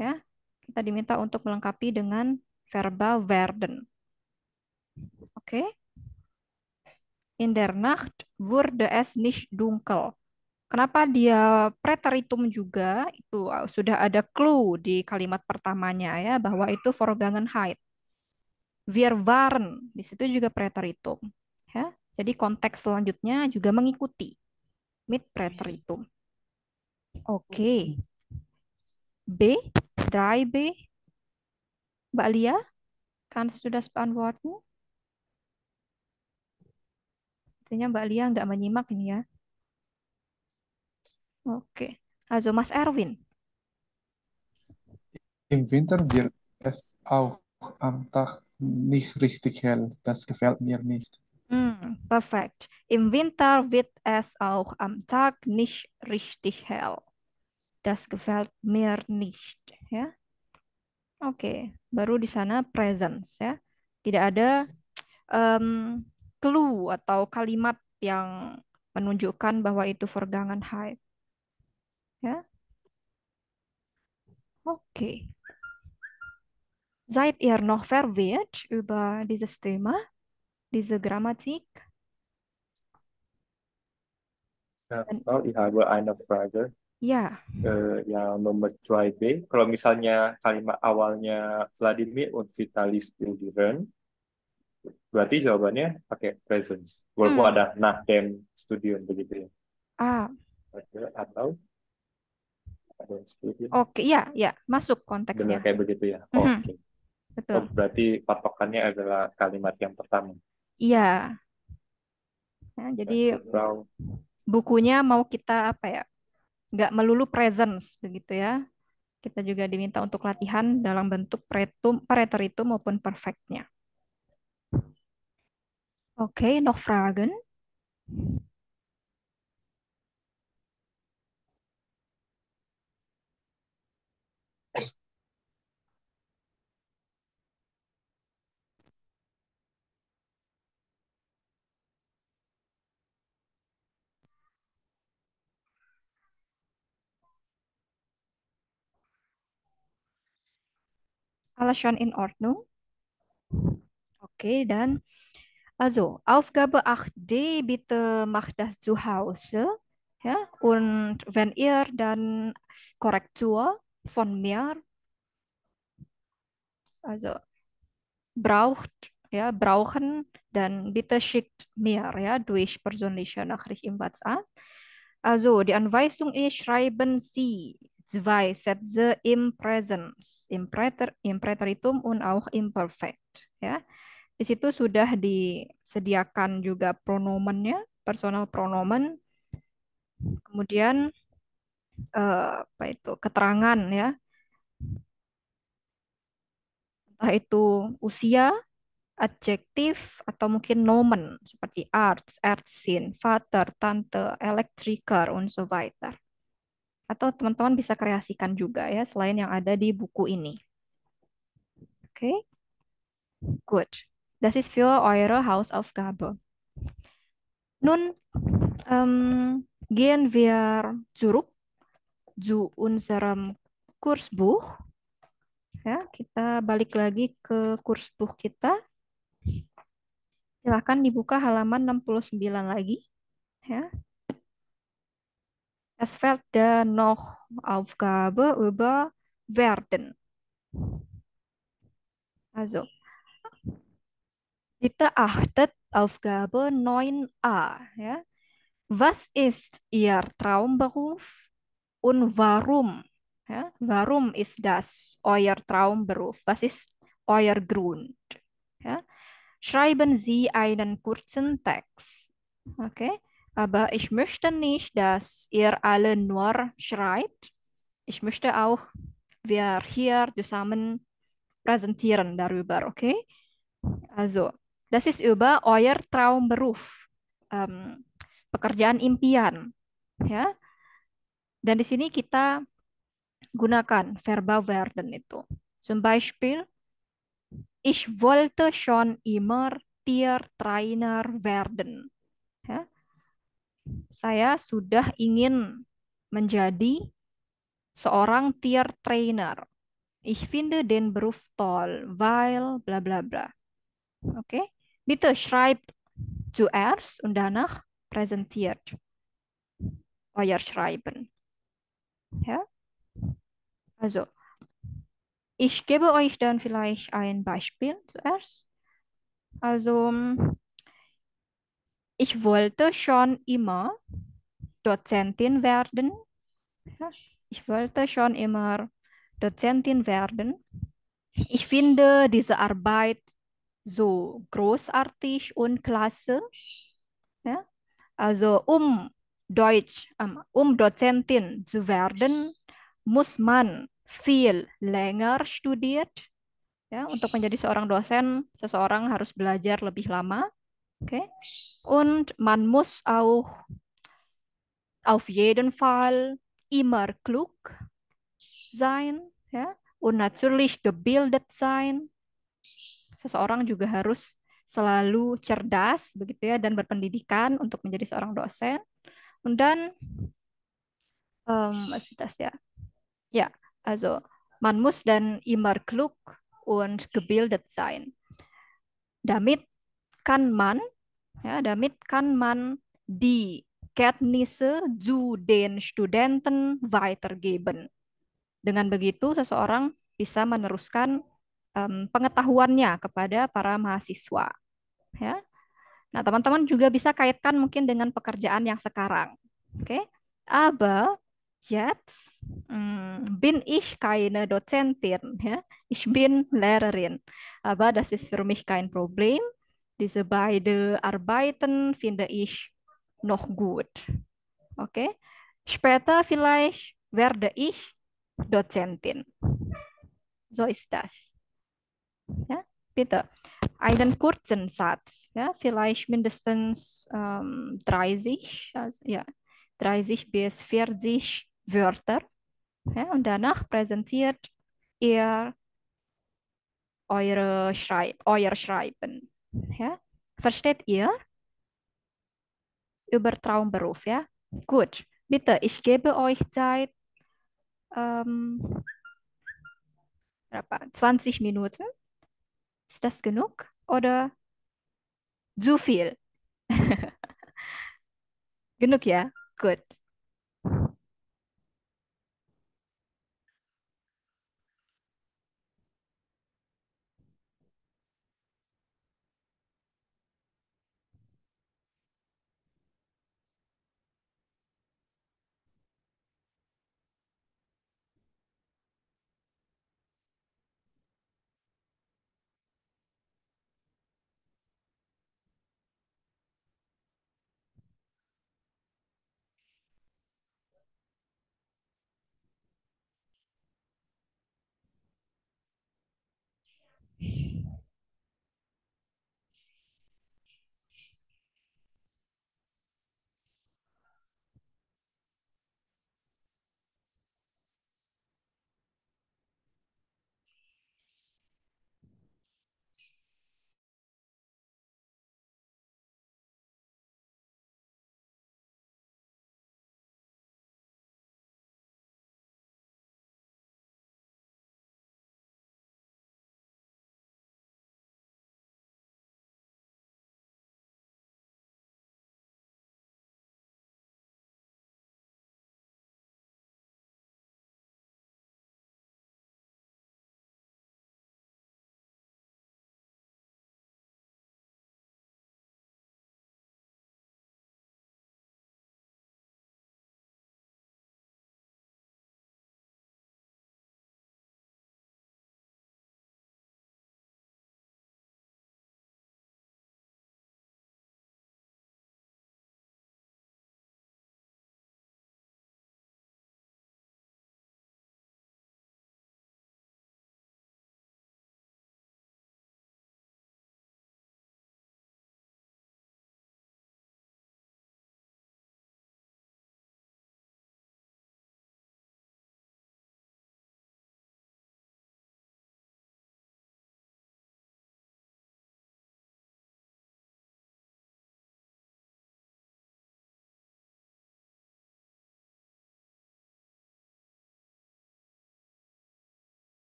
ya. Kita diminta untuk melengkapi dengan verba werden. Oke. In der Nacht wurde es nicht dunkel. Kenapa dia preteritum juga? Itu sudah ada clue di kalimat pertamanya ya bahwa itu Vergangenheit. Wir waren di situ juga preteritum. Ya. Jadi konteks selanjutnya juga mengikuti mit preteritum. Oke. B, 3b. Mbak Lia, kannst du das beantworten? Artinya Mbak Lia nggak menyimak ini ya. Oke. Also Mas Erwin. Im Winter wird es auch am Tag nicht richtig hell. Das gefällt mir nicht. Perfekt. Im Winter wird es auch am Tag nicht richtig hell. Das gefällt mir nicht. Ja? Oke, baru di sana presence ya. Tidak ada clue atau kalimat yang menunjukkan bahwa itu Vergangenheit. Ya, oke. Seid ihr noch verwirrt über dieses Thema, diese Grammatik? Now ich habe eine Frage. Ya, Yang nomor 2b, kalau misalnya kalimat awalnya Vladimir und Vitali studieren, berarti jawabannya pakai presence. Walaupun ada nach dem Studium begitu ya. Atau ada studium. Oke, ya, masuk konteksnya. Benar kayak begitu ya. Oke. Betul. Berarti patokannya adalah kalimat yang pertama. Iya. Nah, jadi bukunya mau kita apa ya? Nggak melulu presence begitu ya. Kita juga diminta untuk latihan dalam bentuk preteritum maupun perfectnya. Oke, noch Fragen? Alles schon in Ordnung? Oke, dan also Aufgabe 8D, bitte macht das zu Hause. Ja, und wenn ihr dann Korrektur von mir also brauchen, dann bitte schickt mir ja durch persönliche Nachricht im WhatsApp. Also die Anweisung ist, schreiben Sie 2 Sätze im Präsens, im Präteritum und auch im Perfekt. Ya, di situ sudah disediakan juga pronomennya, personal pronomen, kemudian apa itu keterangan ya, entah itu usia, adjektif, atau mungkin nomen seperti Arzt, Ärztin, Vater, Tante, Elektriker, und so weiter. Atau teman-teman bisa kreasikan juga ya selain yang ada di buku ini. Oke, good. Das ist für eure Hausaufgabe. Nun gehen wir zurück zu unserem Kursbuch. Ya, kita balik lagi ke kursbuch kita. Silakan dibuka halaman 69 lagi. Ja. Es fehlt da noch Aufgabe über werden. Also, bitte achtet Aufgabe 9a. Ja. Was ist Ihr Traumberuf und warum? Ja. Warum ist das euer Traumberuf? Was ist euer Grund? Ja. Schreiben Sie einen kurzen Text. Okay? Aber ich möchte nicht, dass ihr alle nur schreibt. Ich möchte auch, wir hier zusammen präsentieren darüber, okay? Also, das ist über euer Traumberuf. Pekerjaan impian, ya. Dan di sini kita gunakan verba werden itu. Zum Beispiel, ich wollte schon immer Tiertrainer werden. Ya. Saya sudah ingin menjadi seorang Tiertrainer. Ich finde den Beruf toll, weil bla bla bla. Okay? Bitte schreibt zuerst und danach präsentiert euer Schreiben. Ja? Also, ich gebe euch dann vielleicht ein Beispiel zuerst. Also, ich wollte schon immer Dozentin werden. Ja, ich wollte schon immer Dozentin werden. Ich finde diese Arbeit so großartig und klasse. Ja? Also, um Dozentin zu werden, muss man viel länger studiert. Ya, untuk menjadi seorang dosen, seseorang harus belajar lebih lama. Okay? Und man muss auch auf jeden Fall immer klug sein. Ja? und natürlich gebildet sein. Seseorang juga harus selalu cerdas begitu ya dan berpendidikan untuk menjadi seorang dosen. Und dann, was ist das ya? Ja, also man muss dann immer klug und gebildet sein. Damit kann man, ja, damit kann man die Kenntnisse zu den Studenten weitergeben. Dengan begitu, seseorang bisa meneruskan pengetahuannya kepada para mahasiswa. Ya. Nah, teman-teman juga bisa kaitkan mungkin dengan pekerjaan yang sekarang. Oke, aber jetzt bin ich keine Dozentin, ja. Ich bin Lehrerin. Aber das ist für mich kein Problem. Diese beiden Arbeiten finde ich noch gut. Okay, später vielleicht werde ich Dozentin. So ist das. Ja, bitte. Einen kurzen Satz, ja, vielleicht mindestens 30, also, ja, 30 bis 40 Wörter. Ja, und danach präsentiert ihr euer Schreiben. Ja. Versteht ihr? Über Traumberuf, ja? Gut. Bitte, ich gebe euch Zeit, ähm, berapa? 20 Minuten. Ist das genug oder zu viel? Genug ya? Good.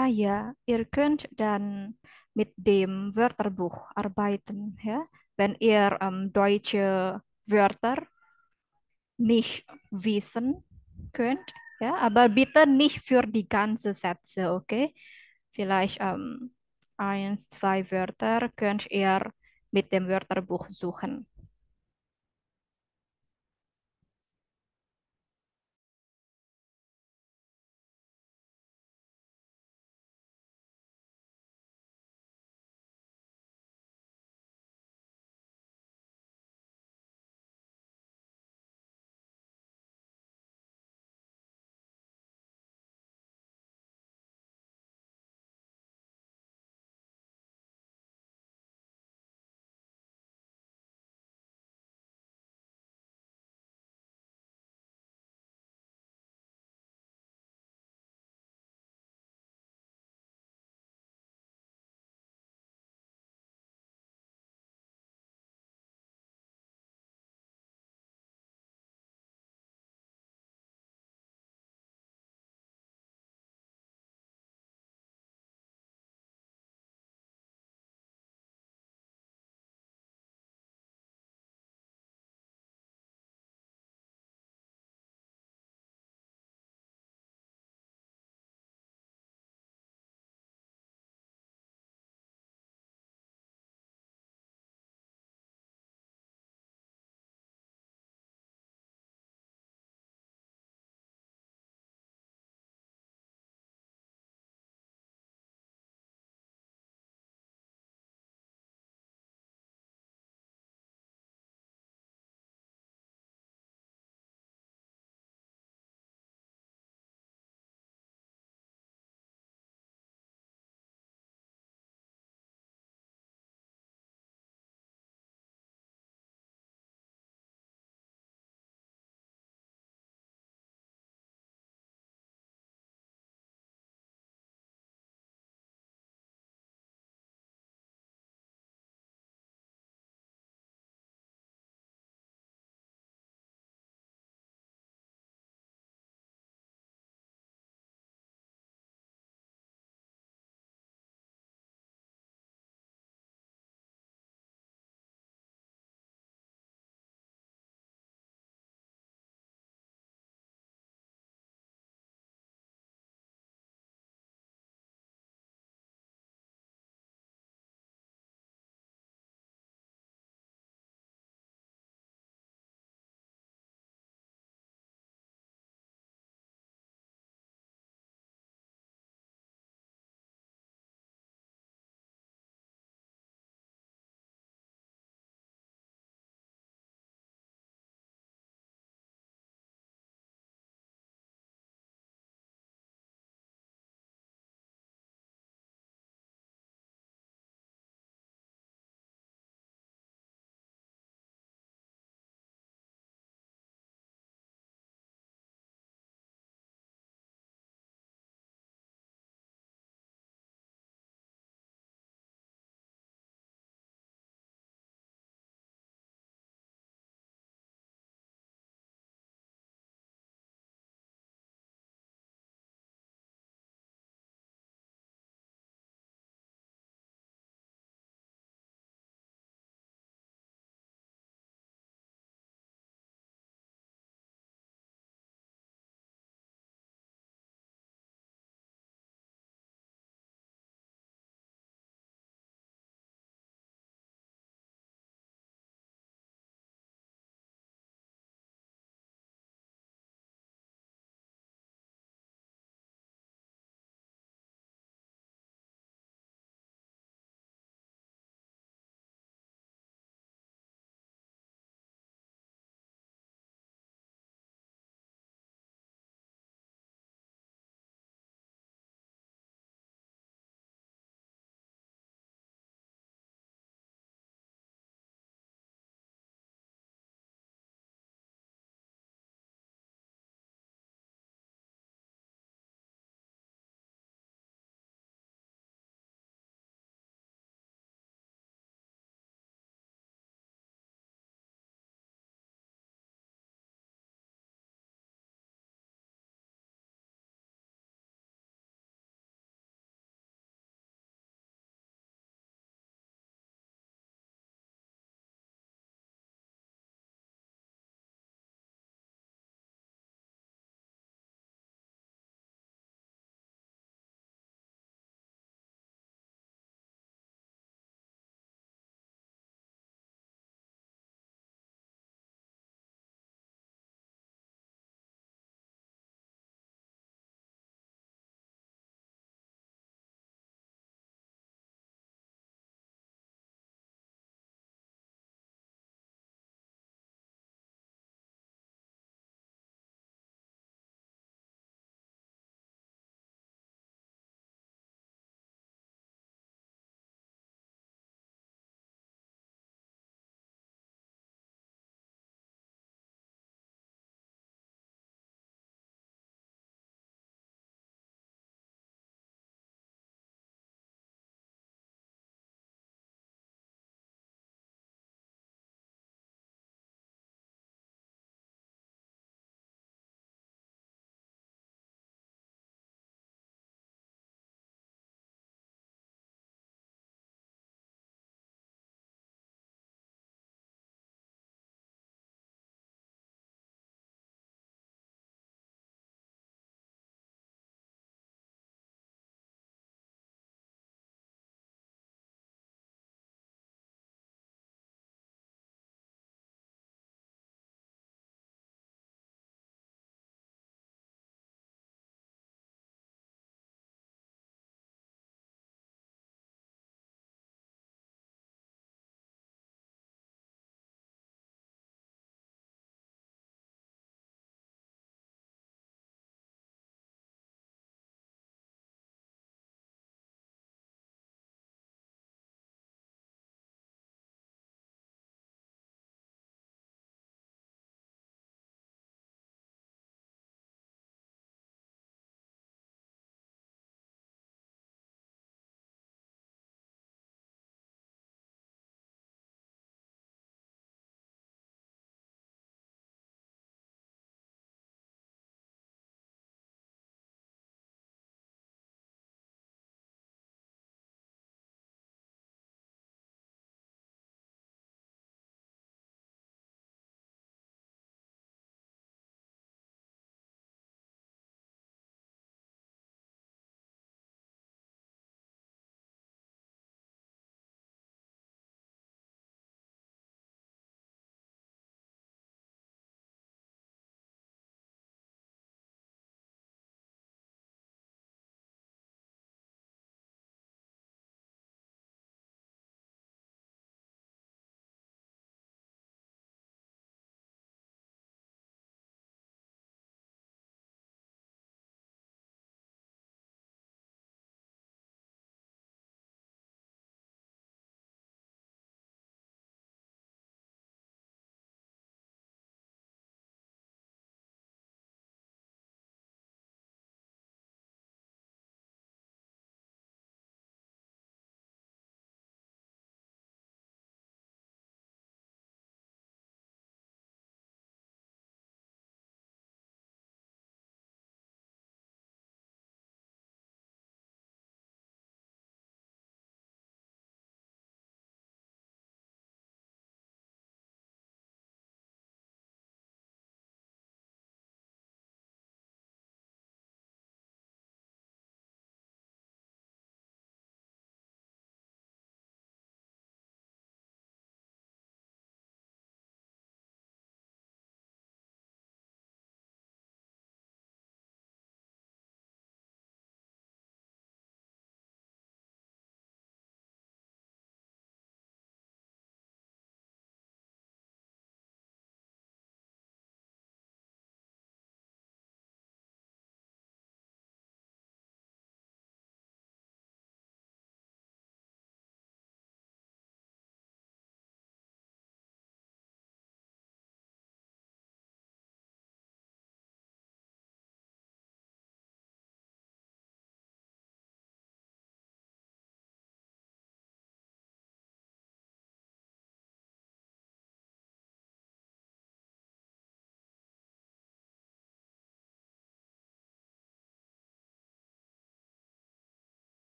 Ah ya, ihr könnt dann mit dem Wörterbuch arbeiten, ja. Wenn ihr deutsche Wörter nicht wissen könnt, ja, aber bitte nicht für die ganze Sätze, okay? Vielleicht eins, zwei Wörter könnt ihr mit dem Wörterbuch suchen.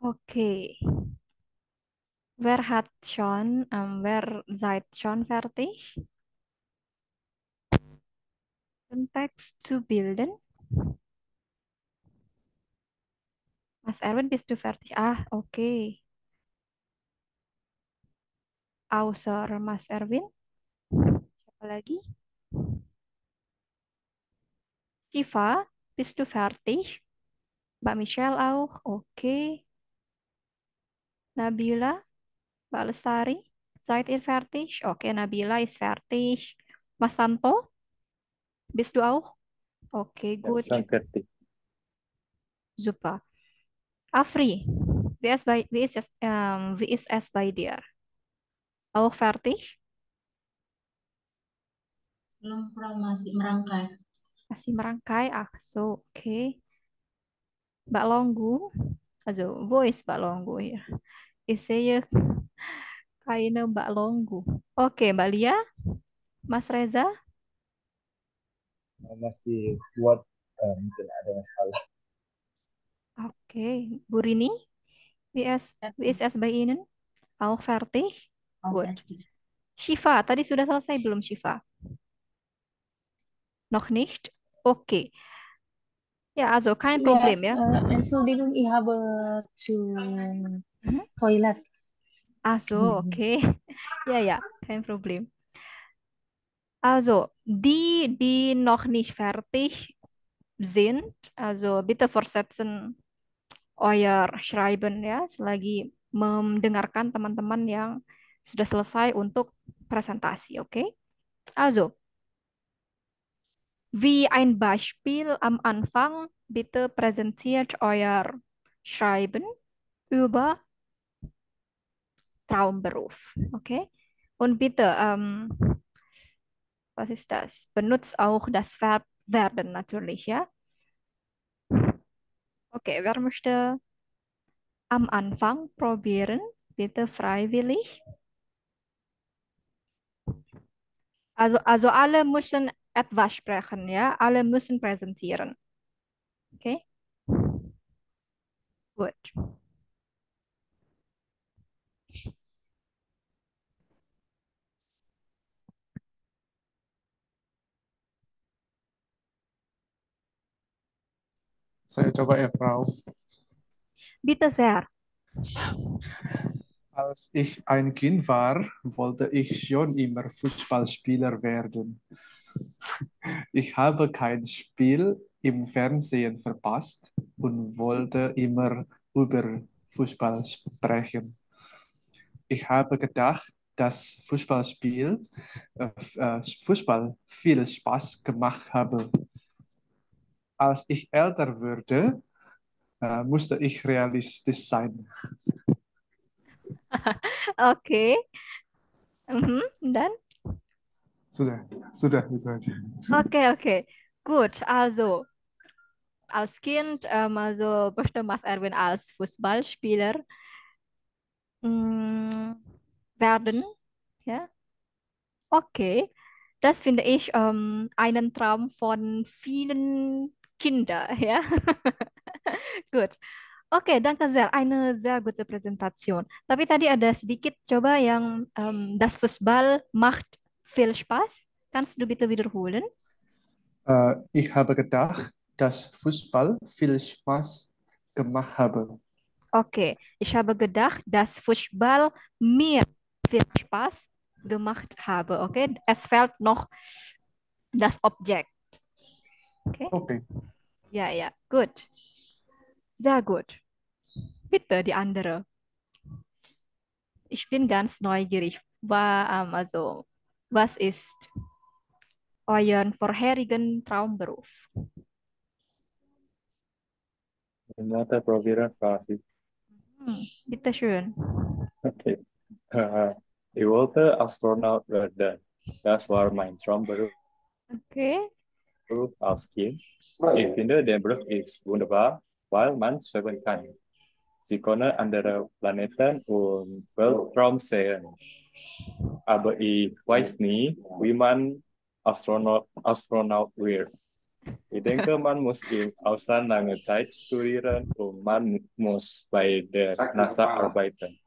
Okay. Wer hat schon, wer seid schon fertig, den Text zu bilden? Mas Erwin, bist du fertig? Ah, okay. Außer Mas Erwin, siapa lagi? Shiva, bist du fertig? Mbak Michelle auch, okay. Nabila, Mbak Lestari, seid ihr fertig? Okay, Nabila ist fertig. Mas Tanto, bist du auch? Okay, Ja, gut. schon fertig. Super. Afri, wie ist es bei dir? Auch fertig? Belum, masih merangkai. Masih merangkai? Ach so, okay. Mbak Longgu, also, wo ist Mbak Longgu hier? Ich sehe keine Mbak Longgu. Oke, Mbak Lia, Mas Reza, Masih buat mungkin ada masalah. oke. Bu Rini, wie ist es bei Ihnen? Auch fertig? Auch Gut. fertig. Shiva, tadi sudah selesai belum Shiva? Noch nicht? Oke. Ja, also kein Ja, Problem ya. Entschuldigung, ich habe zu Mhm. Toilet. Ach so, okay. Ja, ja, kein Problem. Also, die noch nicht fertig sind, also bitte fortsetzen euer Schreiben ya, selagi mendengarkan teman-teman yang sudah selesai untuk presentasi, oke? Also, wie ein Beispiel am Anfang, bitte präsentiert euer Schreiben über Traumberuf, okay? Und bitte, was ist das? Benutzt auch das Verb werden natürlich, ja? Okay, wer möchte am Anfang probieren? Bitte freiwillig. Also alle müssen etwas sprechen, ja? Alle müssen präsentieren. Okay? Gut. Saya coba ya, Frau. Bitte sehr. Als ich ein Kind war, wollte ich schon immer Fußballspieler werden. Ich habe kein Spiel im Fernsehen verpasst und wollte immer über Fußball sprechen. Ich habe gedacht, dass Fußball viel Spaß gemacht habe. Als ich älter wurde, musste ich realistisch sein. Okay. Dan? Sudah itu aja. Okay. Gut, also als Kind, also möchte Mas Erwin als Fußballspieler werden. Ja, okay. Das finde ich einen Traum von vielen Kindern. Ja, gut. Oke, danke sehr. Eine sehr gute Präsentation. Tapi tadi ada sedikit coba yang das Fußball macht viel Spaß. Kannst du bitte wiederholen? Ich habe gedacht, dass Fußball viel Spaß gemacht habe. Okay, ich habe gedacht, dass Fußball mir viel Spaß gemacht habe. Okay, es fehlt noch das Objekt. Okay, Okay. ja, gut. Sehr gut. Bitte die andere. Ich bin ganz neugierig. Also, was ist euren vorherigen Traumberuf? Renata probieren quasi. Bitte schön. Okay. Ich wollte Astronaut werden. Das war mein Traumberuf Okay. als Kind. Ich finde, der Beruf ist wunderbar, weil man schweben kann. Sie können andere Planeten und Weltraum sehen. Aber ich weiß nie, wie man Astronaut wird. Ich denke, man muss in Ausland lange Zeit studieren und man muss bei der NASA arbeiten.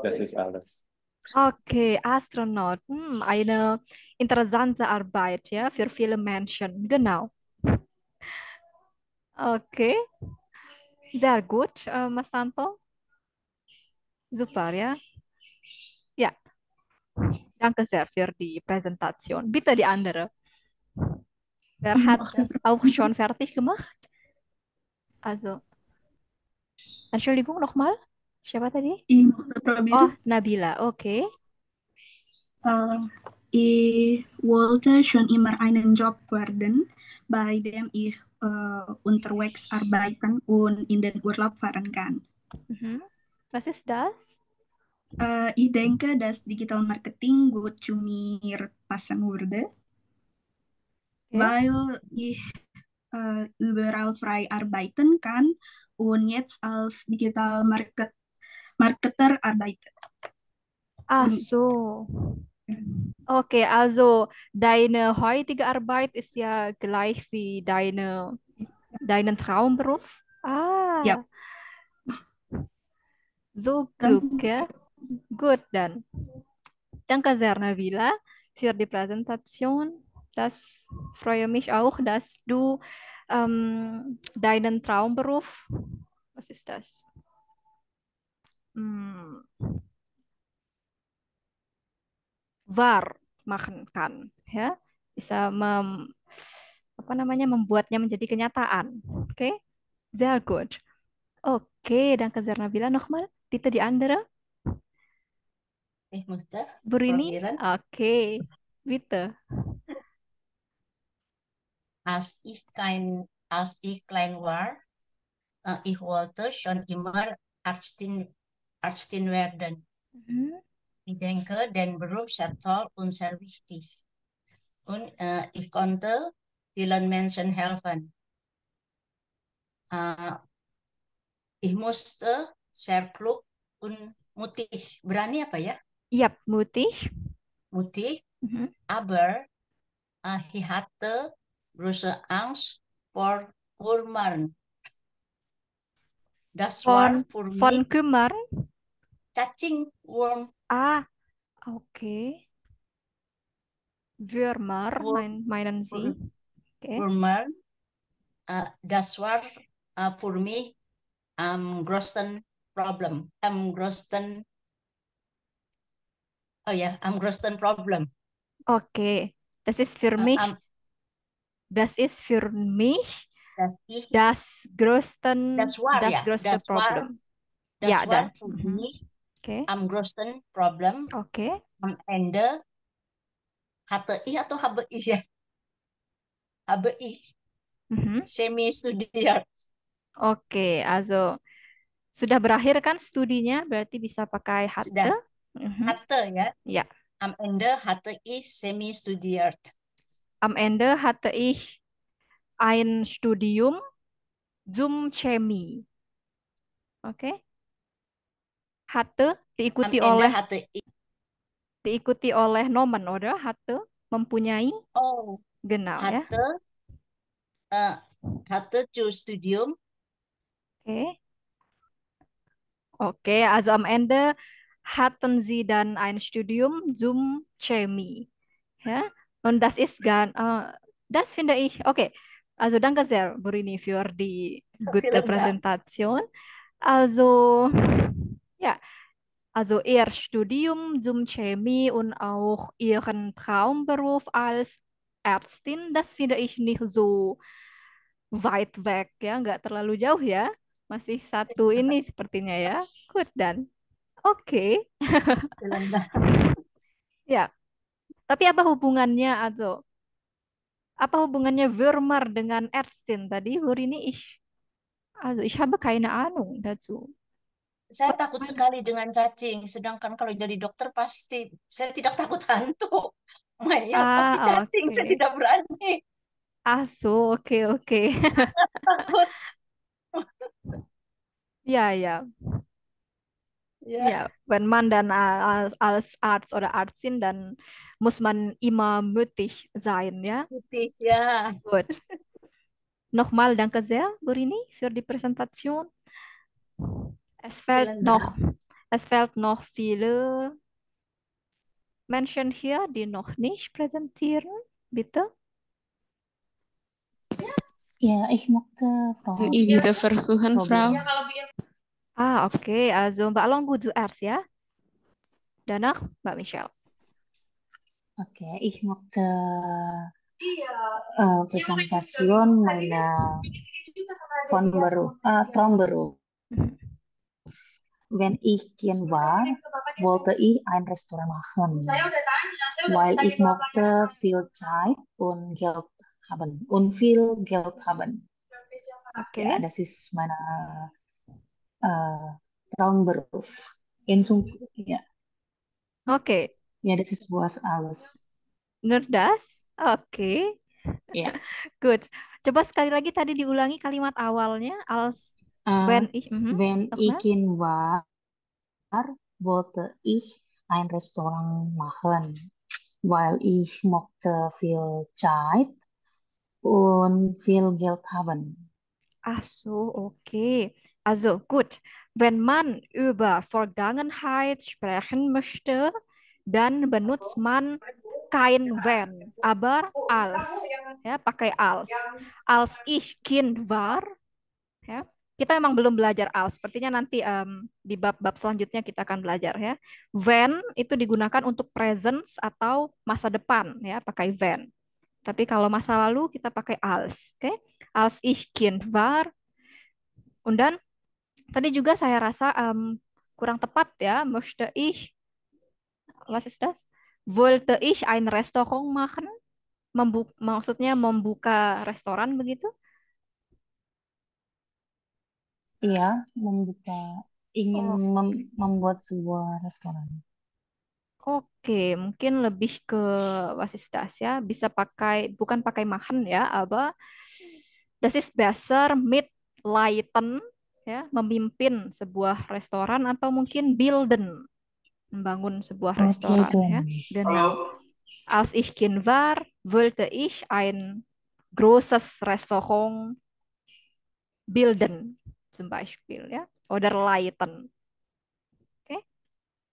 Das ist alles. Okay, Astronaut. Eine interessante Arbeit, ja, für viele Menschen. Genau. Okay, sehr gut, Mas Tanto. Super, ja. Ja, danke sehr für die Präsentation. Bitte die andere. Wer hat auch schon fertig gemacht? Also, Entschuldigung nochmal. Siapa tadi? Ich möchte probieren. Oh, Nabila. Okay. Ich wollte schon immer einen Job werden, bei dem ich unterwegs arbeiten und in den Urlaub fahren kann. Was ist das? Ich denke, dass Digital Marketing gut zu mir passen würde, weil ich überall frei arbeiten kann und jetzt als Digital Marketer arbeite. Ach so. Okay, also deine heutige Arbeit ist ja gleich wie deinen Traumberuf. Ja. So klug, ja. Gut dann. Danke sehr, Nabila, für die Präsentation. Das freue mich auch, dass du deinen Traumberuf, was ist das? Wahr machen kann, ya. Bisa membuatnya menjadi kenyataan. Oke? Sehr gut. Okay, danke sehr, Nabila. Nochmal, bitte die andere. Ich möchte Burini? probieren. Okay, bitte. Als ich klein war, ich wollte schon immer Ärztin werden. Ich denke, den Beruf sehr toll und sehr wichtig. Und ich konnte vielen Menschen helfen. Ich musste sehr klug und mutig. Berani apa ya? Yap, mutig. Mutig. Aber ich hatte große Angst vor Würmern. Das war für Von mich kümmern? cacing, worm. Okay. Würmer meinen Sie? Okay. Würmer. Das war für mich größten Problem. Größten Problem. Okay, das ist für mich das größte Problem. Das war für mich am größten Problem. Okay. Am Ende hatte ich atau habe ich ya? Habe ich semi studiert. Oke, also sudah berakhir kan studinya, berarti bisa pakai hatte. Sudah. Hatte ya? Ya. Am Ende hatte ich semi studiert. Am Ende hatte ich ein Studium zum Chemie. Oke. Hatte diikuti Am Ende oleh hatte ich Nomen, oder? Hatte mempunyai. Oh, Genau, ya. Hatte zu Studium. Okay. Okay, also am Ende hatten Sie dann ein Studium zum Chemie. Ja? Und das finde ich, okay. Also danke sehr, Burini, für die gute Präsentation. Also, ja, also Ihr Studium zum Chemie und auch Ihren Traumberuf als Ärztin, das finde ich nicht so weit weg, ya, nggak terlalu jauh ya. Masih satu ini sepertinya ya. Good dan. Oke. Ya. Tapi apa hubungannya, Azo? Apa hubungannya Würmer dengan Ärztin tadi? Ini also ich habe keine Ahnung dazu. Saya takut sekali dengan cacing, sedangkan kalau jadi dokter pasti saya tidak takut hantu. Mayat, tapi cacing saya tidak berani. Oke. Takut. Ja. Ja, wenn man dann als Arzt oder Ärztin, dann muss man immer mutig sein, ja? Mutig, ja. Gut. Nochmal danke sehr, Burini, für die Präsentation. Es fehlt Vielen noch, Dank. es fehlt noch viele Menschen hier, die noch nicht präsentieren. Bitte. Ja, ich möchte Frau Ich wieder versuchen, Frau. Ah, okay. Also Mbak Longgu zuerst ya. Danach Mbak Michelle. Oke, ich möchte Präsentation meiner Traumberuf. Mhm. Wenn ich Kind war, wollte ich ein Restaurant machen, weil ich möchte viel Zeit und Geld haben und viel Geld haben. Oke. Ja, das ist meine Traumberuf. Ja, Oke. ja, das ist was alles. Nur das? Oke. Ja, Good. Coba sekali lagi tadi diulangi kalimat awalnya. Als äh, wenn ich, wenn ich nochmal. Kind war, wollte ich ein Restaurant machen, weil ich möchte viel Zeit und viel Geld haben. Ach so, okay. Also gut, wenn man über Vergangenheit sprechen möchte, dann benutzt man kein wenn, aber als. Ya, pakai als. Als ich Kind war, ya. Kita emang belum belajar als. Sepertinya nanti di bab-bab selanjutnya kita akan belajar ya. When itu digunakan untuk presence atau masa depan ya, pakai when. Tapi kalau masa lalu kita pakai als, oke? Als ich Kind war. Und dann tadi juga saya rasa kurang tepat ya. Möchte ich, was ist das? Wollte ich ein Restaurant machen? Maksudnya membuka restoran begitu? Iya, ingin Oh, membuat sebuah restoran. oke, mungkin lebih ke was ist das ya? Bisa pakai, bukan pakai machen ya, aber das ist besser mit leiten ya, memimpin sebuah restoran atau mungkin bilden, membangun sebuah Oke, restoran ya. dann. Genau. Als ich Kind war, wollte ich ein großes Restaurant bilden, zum Beispiel, ja, oder leiten. Okay,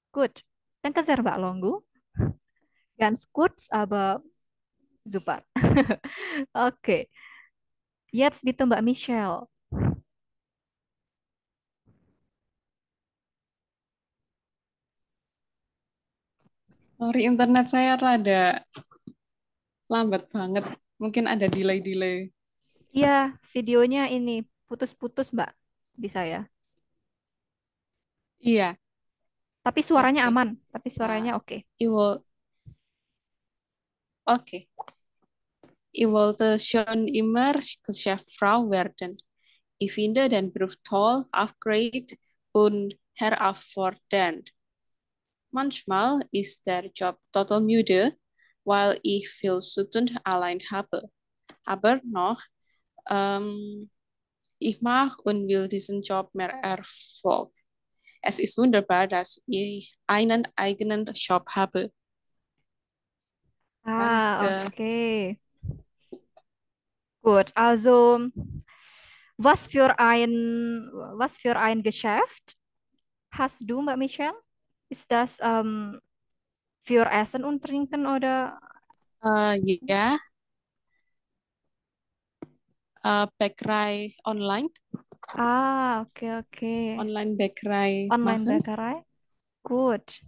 gut. Danke sehr, Mbak Longgu. Ganz kurz, aber super. Okay, jetzt bitte Mbak Michelle. Sorry, internet saya rada lambat banget. Mungkin ada delay-delay. Iya, videonya ini putus-putus, Mbak, di saya. Iya, Tapi suaranya oke. aman, tapi suaranya oke. Oke. Ich wollte schon immer Geschäftsfrau werden. Ich finde den Beruf toll, aufgeregt und herausfordernd. Manchmal ist der Job total müde, weil ich viel zu tun allein habe. Aber ich mag und will diesen Job mehr Erfolg. Es ist wunderbar, dass ich einen eigenen Job habe. Ah, Danke. okay. Gut, also was für ein Geschäft hast du, Mbak Michelle? Ist das für Essen und Trinken oder? Ja, Bäckerei online. Ah, okay. Online-Bäckerei Online machen. Bäckerei. Gut.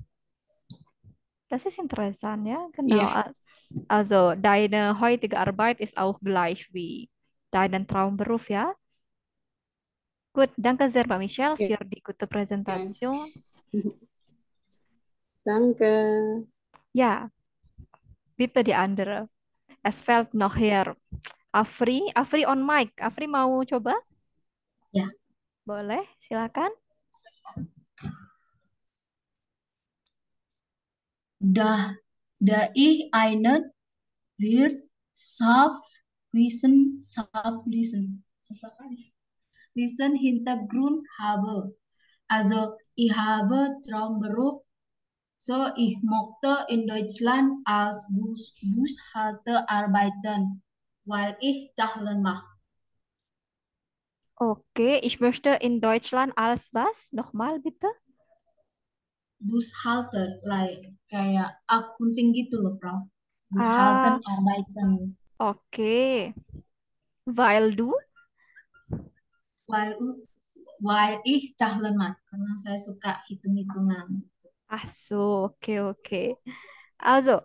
Das ist interessant, ja, genau. Ja, Also, deine heutige Arbeit ist auch gleich wie deinen Traumberuf, ja? Gut, danke sehr, Mbak Michelle, ja. für die gute Präsentation. Danke. Ja, bitte die andere. Es fehlt noch hier Afri on mic. Afri mau coba? Ya. Boleh, silakan. Da ich einen Wissen Hintergrund habe. Also ich habe Traumberuf, so ich möchte in Deutschland als Bushalter arbeiten, weil ich Zahlen mache. Okay, ich möchte in Deutschland als was? Nochmal bitte. Bushalter, kayak akunting gitu loh, Prof. Bushalten Ah, arbeiten. okay. Weil du? While while ich Cahlen Mat, karena saya suka hitung-hitungan. Ach so, okay, okay. Also,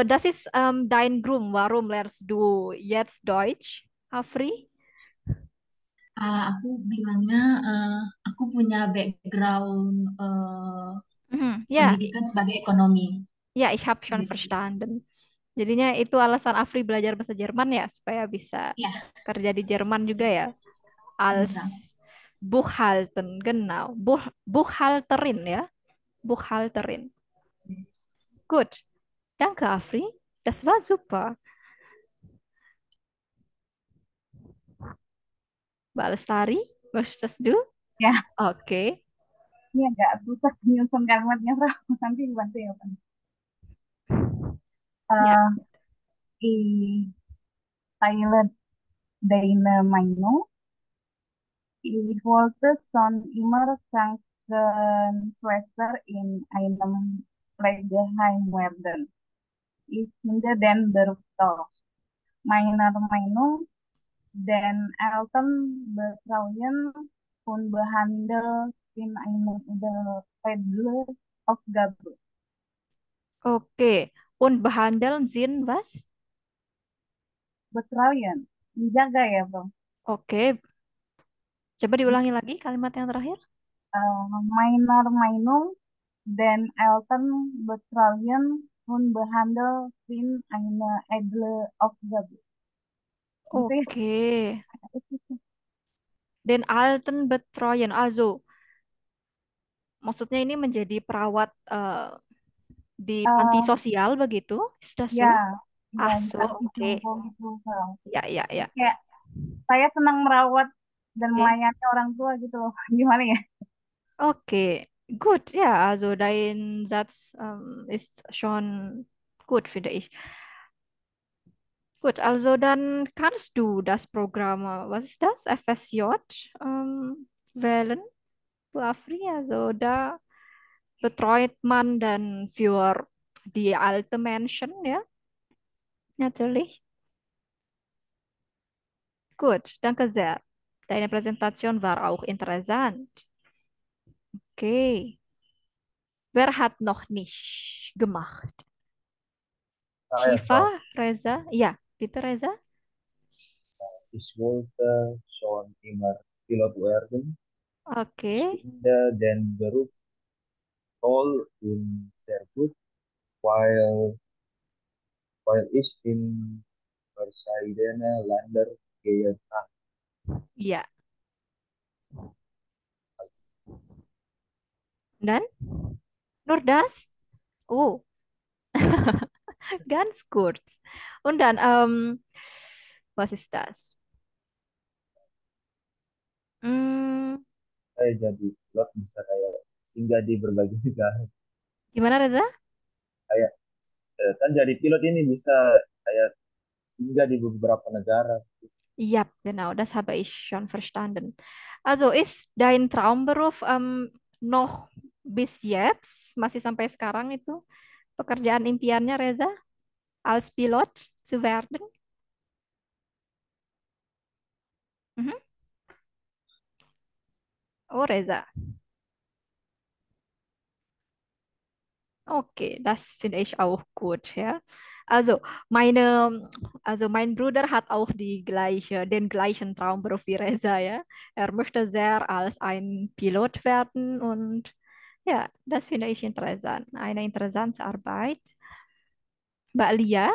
das ist dein Grund. Warum lernst du jetzt Deutsch, Afri? Aku bilangnya aku punya background Ja, pendidikan sebagai ekonomi. ja, ich habe schon Gitu. verstanden. Jadinya itu alasan Afri belajar bahasa Jerman ya, supaya bisa Ya, kerja di Jerman juga ya. iya, Als Prof. Buchhalten, genau. Buchhalterin ya, Buchhalterin. Gut, danke Afri. Das war super. Mbak Lestari, möchtest du? Ya, Oke. ini agak susah menyusun kalimatnya, Prof. Nanti dibantu ya, Pak. Ya, Eh, I Thailand deine Meinung, ich wollte schon immer Krankenschwester in einem Pflegeheim werden. Ich finde den Beruf toll. Meiner Meinung, den Elternbetreuung und Behandlung in einem Aufgabe. oke. Und behandeln sind was? Betreuung, dijaga ya, Bang. Oke, coba diulangi lagi kalimat yang terakhir. Meiner Meinung, den Elternbetreuung und Behandlung in eine edle Aufgabe. Gitu ya. Oke. Den alten Betreuung. Also, maksudnya ini menjadi perawat di panti Eh, sosial begitu? Sudah ya, so? ya Ah, di so, panti oke. jompo gitu, Bang. Ya, ya, Jadi ya. kayak saya senang merawat dan Oke. melayani orang tua gitu loh. Gimana ya? Okay, gut, ja, also dein Satz ist schon gut, finde ich. Gut, also dann kannst du das Programm, was ist das? FSJ wählen, Bu Afri. Also da betreut man dann für die alte Menschen, ja, natürlich. Gut, danke sehr. Deine Präsentation war auch interessant. Okay. Wer hat noch nicht gemacht? Saya, Shifa, Prof. Reza? Ja, bitte Reza. Ich wollte schon immer Pilot werden. Ich Oke. finde den Beruf toll und sehr gut, weil ich in verschiedene Länder gehen kann. Ja. Dan nur das? Oh, ganz kurz. Und dann, was ist das? Hmm, Saya jadi pilot bisa kayak singgah di berbagai negara. gimana Reza? Kayak kan jadi pilot ini bisa kayak singgah di beberapa negara. Ja, genau, das habe ich schon verstanden. Also ist dein Traumberuf noch bis jetzt, masih sampai sekarang itu pekerjaan impiannya Reza, als Pilot zu werden? Mhm. Oh, Reza. Okay, das finde ich auch gut, ja. Also, also mein Bruder hat auch den gleichen Traumberuf wie Reza, ja. Er möchte sehr als ein Pilot werden und ja, das finde ich interessant. Eine interessante Arbeit. Mbak Lia,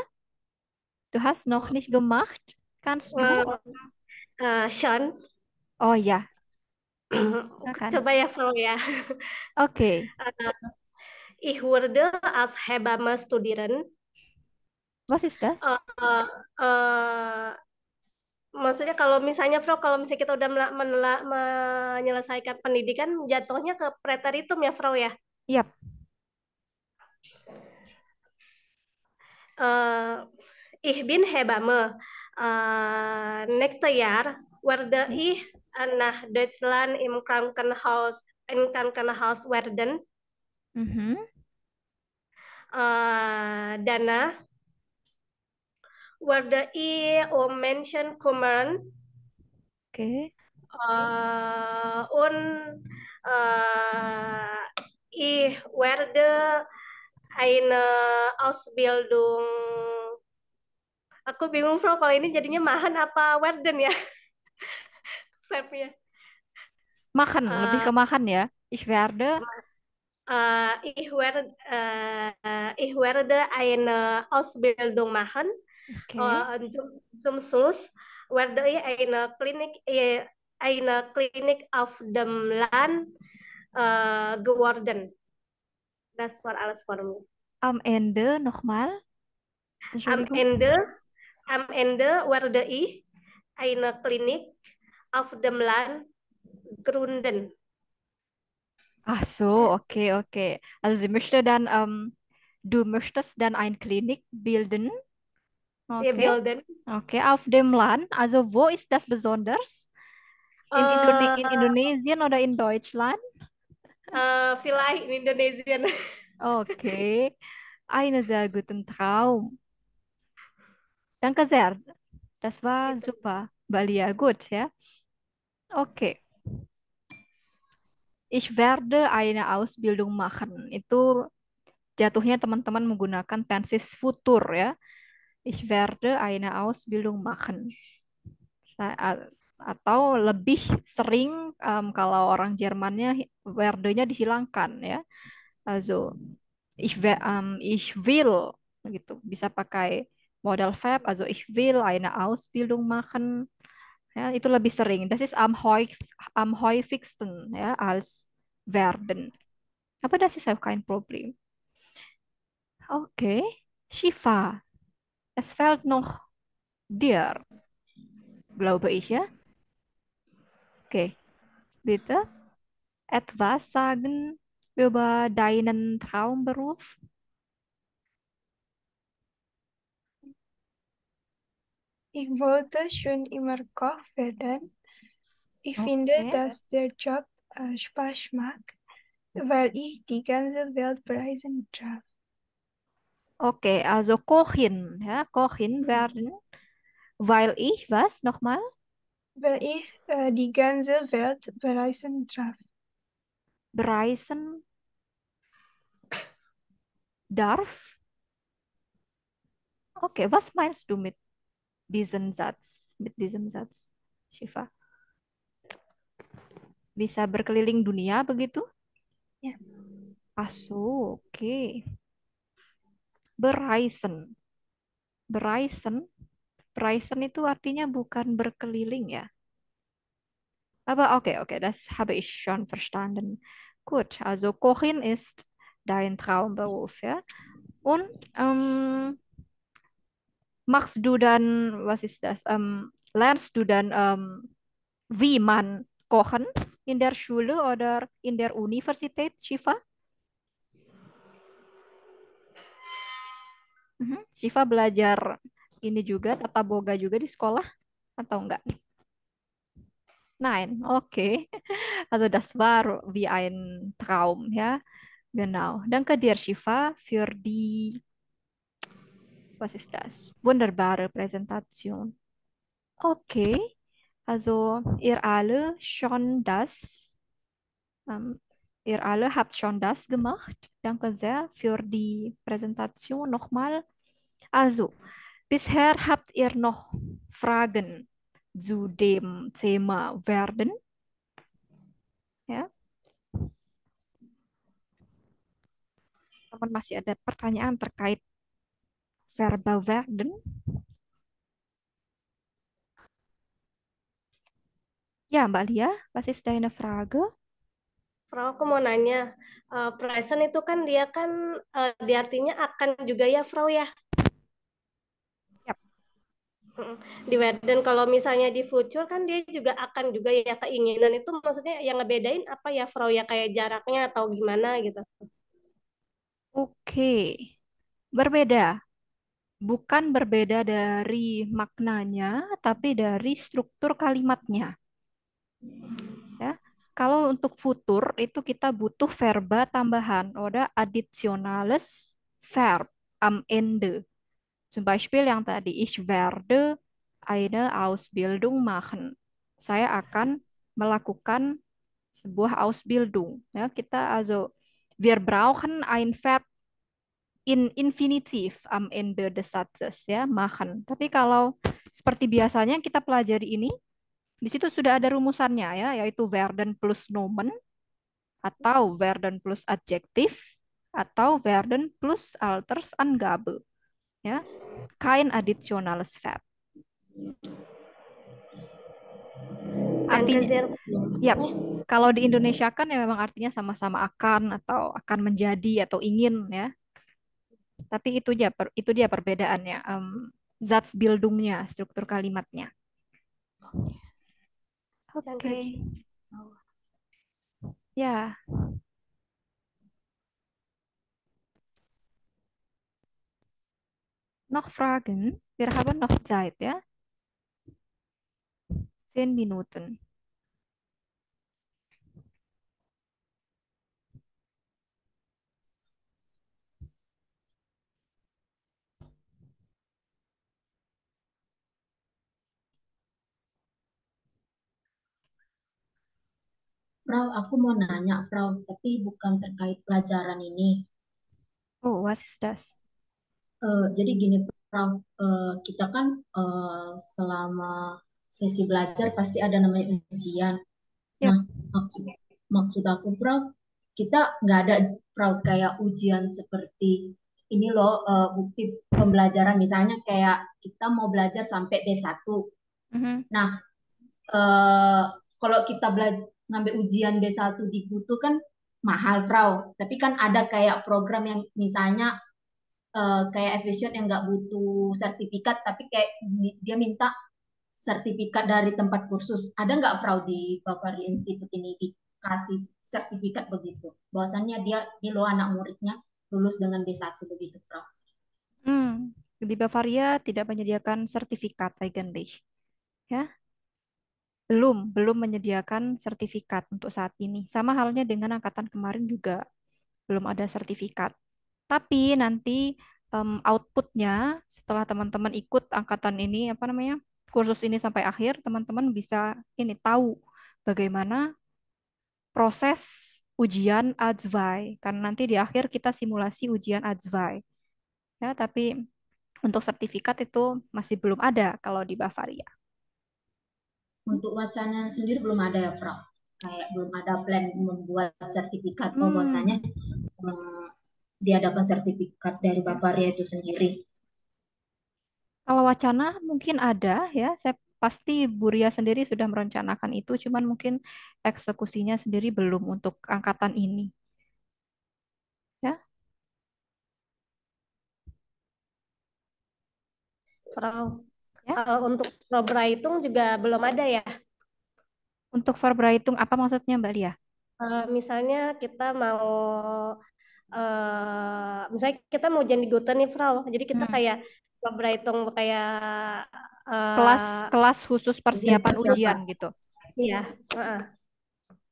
du hast noch nicht gemacht. Kannst du? Sean, Oh ja, silakan. coba ya Flo ya. Oke, Ich wurde als Hebamme studieren. was ist das? Eh, eh, Maksudnya kalau misalnya Flo, kalau misalnya kita udah menyelesaikan pendidikan, jatuhnya ke preteritum ya Flo ya. Yap. Ich bin Hebamme. Next year, werde ich nach Deutschland im Krankenhaus werden. Mhm. Danach werde ich Menschen kümmern. Oke. Und ich werde eine Ausbildung. Aku bingung, Bro, kalau ini jadinya mahan apa werden ya? Verbnya. Makan, lebih ke makan ya. Ich werde, Ich werde eine Ausbildung machen. oke. Zum Schluss werde ich eine Klinik auf dem Land geworden. Das war alles von mir. Am Ende nochmal. Am Entschuldigung. Ende werde ich eine Klinik auf dem Land gründen. Ach so, okay, okay. Also du möchtest dann eine Klinik bilden? Wir Okay. bilden. Okay, auf dem Land. Also wo ist das besonders? In Indonesien oder in Deutschland? Vielleicht in Indonesien. Okay. Einen sehr guten Traum. Danke sehr. Das war super. Balia, gut, ja. Okay. Ich werde eine Ausbildung machen. Itu jatuhnya teman-teman menggunakan tenses futur ya. Ich werde eine Ausbildung machen. Atau lebih sering kalau orang Jermannya werde-nya dihilangkan ya. Also ich will gitu. Bisa pakai modal verb. Also ich will eine Ausbildung machen. Ja, itu lebih sering. Das ist am häufigsten ja als werden. Aber das ist auch kein Problem. Okay, Shifa, es fehlt noch dir, glaube ich, ja? Okay, bitte etwas sagen über deinen Traumberuf. Ich wollte schon immer Koch werden. Ich finde, Okay. dass der Job Spaß macht, weil ich die ganze Welt bereisen darf. Okay, also kochen, ja, kochen werden, weil ich was nochmal? Weil ich die ganze Welt bereisen darf. Bereisen darf? Okay, was meinst du mit diesem Satz? Mit diesem Satz, Shifa? Bisa berkeliling dunia begitu? Ya. Ah, so, okay. Bereisen. Bereisen. Bereisen itu artinya bukan berkeliling ya. Aber okay, okay, das habe ich schon verstanden. Gut, also Kochen ist dein Traumberuf, ja. Und machst du dann, was ist das? Lernst du dann, wie man kochen in der Schule oder in der Universität, Shifa? Shifa belajar ini juga, tata boga juga di sekolah atau enggak nih? Nein, okay. Also das war wie ein Traum, ja. Genau. Danke dir, Shifa, für die, was ist das? Wunderbare Präsentation. Okay, also ihr alle habt schon das gemacht. Danke sehr für die Präsentation nochmal. Also, bisher habt ihr noch Fragen zu dem Thema werden? Ja, teman masih ada pertanyaan terkait verbal werden? Ja, Mbak Lia, was ist deine Frage? Frau, aku mau nanya, present itu kan dia kan diartinya akan juga ya, Frau ya? Yap. Di werden kalau misalnya di future kan dia juga akan juga ya keinginan itu maksudnya yang ngebedain apa ya, Frau ya kayak jaraknya atau gimana gitu? Oke, berbeda. bukan berbeda dari maknanya, tapi dari struktur kalimatnya. Ya. Kalau untuk futur itu kita butuh verba tambahan oder additionales Verb am Ende. Zum Beispiel yang tadi, ich werde eine Ausbildung machen. Saya akan melakukan sebuah Ausbildung. Ya, kita also wir brauchen ein Verb in Infinitiv am Ende des Satzes, ya, machen. Tapi kalau seperti biasanya kita pelajari ini, di situ sudah ada rumusannya, ya, yaitu werden plus Nomen atau werden plus adjektif atau werden plus Altersangabe, ya. Kein additionales Verb. Dan Artinya, kerja ya, kalau di Indonesia kan ya memang artinya sama-sama akan atau akan menjadi atau ingin, ya. Tapi itu dia perbedaannya. Satzbildungnya, struktur kalimatnya. dan Oke. kerja. Ya. Noch Fragen? Wir haben noch Zeit, ya. 10 Minuten. Frau, aku mau nanya, Frau, tapi bukan terkait pelajaran ini. Oh, was ist das? Jadi gini, Frau, kita kan selama sesi belajar pasti ada namanya ujian. Yep. Nah, maksud aku, Frau, kita nggak ada, Frau, kayak ujian seperti ini loh, bukti pembelajaran. Misalnya kayak kita mau belajar sampai B1. Nah, kalau kita ngambil ujian B1 di Putu kan mahal, Frau. Tapi kan ada kayak program yang misalnya kayak Efficient yang nggak butuh sertifikat, tapi kayak dia minta sertifikat dari tempat kursus. Ada nggak, Frau, di Bavaria Institute ini dikasih sertifikat begitu? Bahwasannya dia ini loh anak muridnya lulus dengan B1 begitu, Frau. Di Bavaria tidak menyediakan sertifikat eigentlich. Ya. Belum menyediakan sertifikat untuk saat ini. Sama halnya dengan angkatan kemarin juga belum ada sertifikat. Tapi nanti outputnya setelah teman-teman ikut angkatan ini, apa namanya, kursus ini sampai akhir, teman-teman bisa ini tahu bagaimana proses ujian Azwai. Karena nanti di akhir kita simulasi ujian Azwai. Ya, tapi untuk sertifikat itu masih belum ada kalau di Bavaria. Untuk wacana sendiri belum ada ya, Prof? Kayak belum ada plan membuat sertifikat. Oh, bahwasanya dia dapat sertifikat dari Bavaria itu sendiri. Kalau wacana mungkin ada, ya. Saya pasti Buria sendiri sudah merencanakan itu, cuman mungkin eksekusinya sendiri belum untuk angkatan ini. Ya. Frau, kalau untuk Verbreitung juga belum ada ya? Untuk Verbreitung apa maksudnya, Mbak Lia? Misalnya kita mau misalnya kita mau jadi Guten nih, Frau. Jadi kita kayak Verbreitung kayak kelas khusus persiapan ujian gitu. Iya.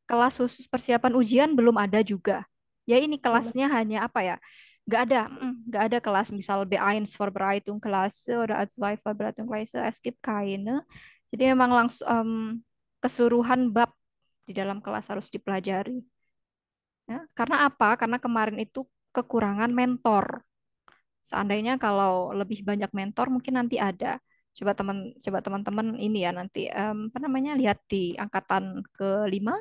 Kelas khusus persiapan ujian belum ada juga. Ya ini kelasnya hanya apa ya? Nggak ada kelas misal B1 Vorbereitung Klasse oder A2 Vorbereitung Klasse, es gibt keine. Jadi memang langsung keseluruhan bab di dalam kelas harus dipelajari. Ya, karena apa? Karena kemarin itu kekurangan mentor. Seandainya kalau lebih banyak mentor mungkin nanti ada. Coba teman-teman ini ya nanti apa namanya, lihat di angkatan ke-5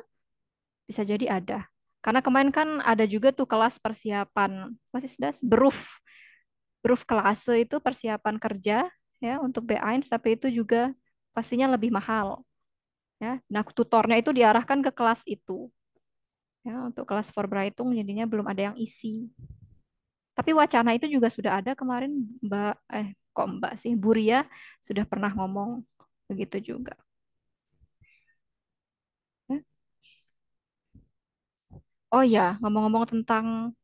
bisa jadi ada. Karena kemarin kan ada juga tuh kelas persiapan masih das Beruf Klase itu persiapan kerja ya untuk B1, tapi itu juga pastinya lebih mahal. Ya. Nah, tutornya itu diarahkan ke kelas itu. Ya, untuk kelas Vorbereitung jadinya belum ada yang isi. Tapi wacana itu juga sudah ada kemarin Mbak sih, Buria sudah pernah ngomong begitu juga. Ya. Oh ya, ngomong-ngomong tentang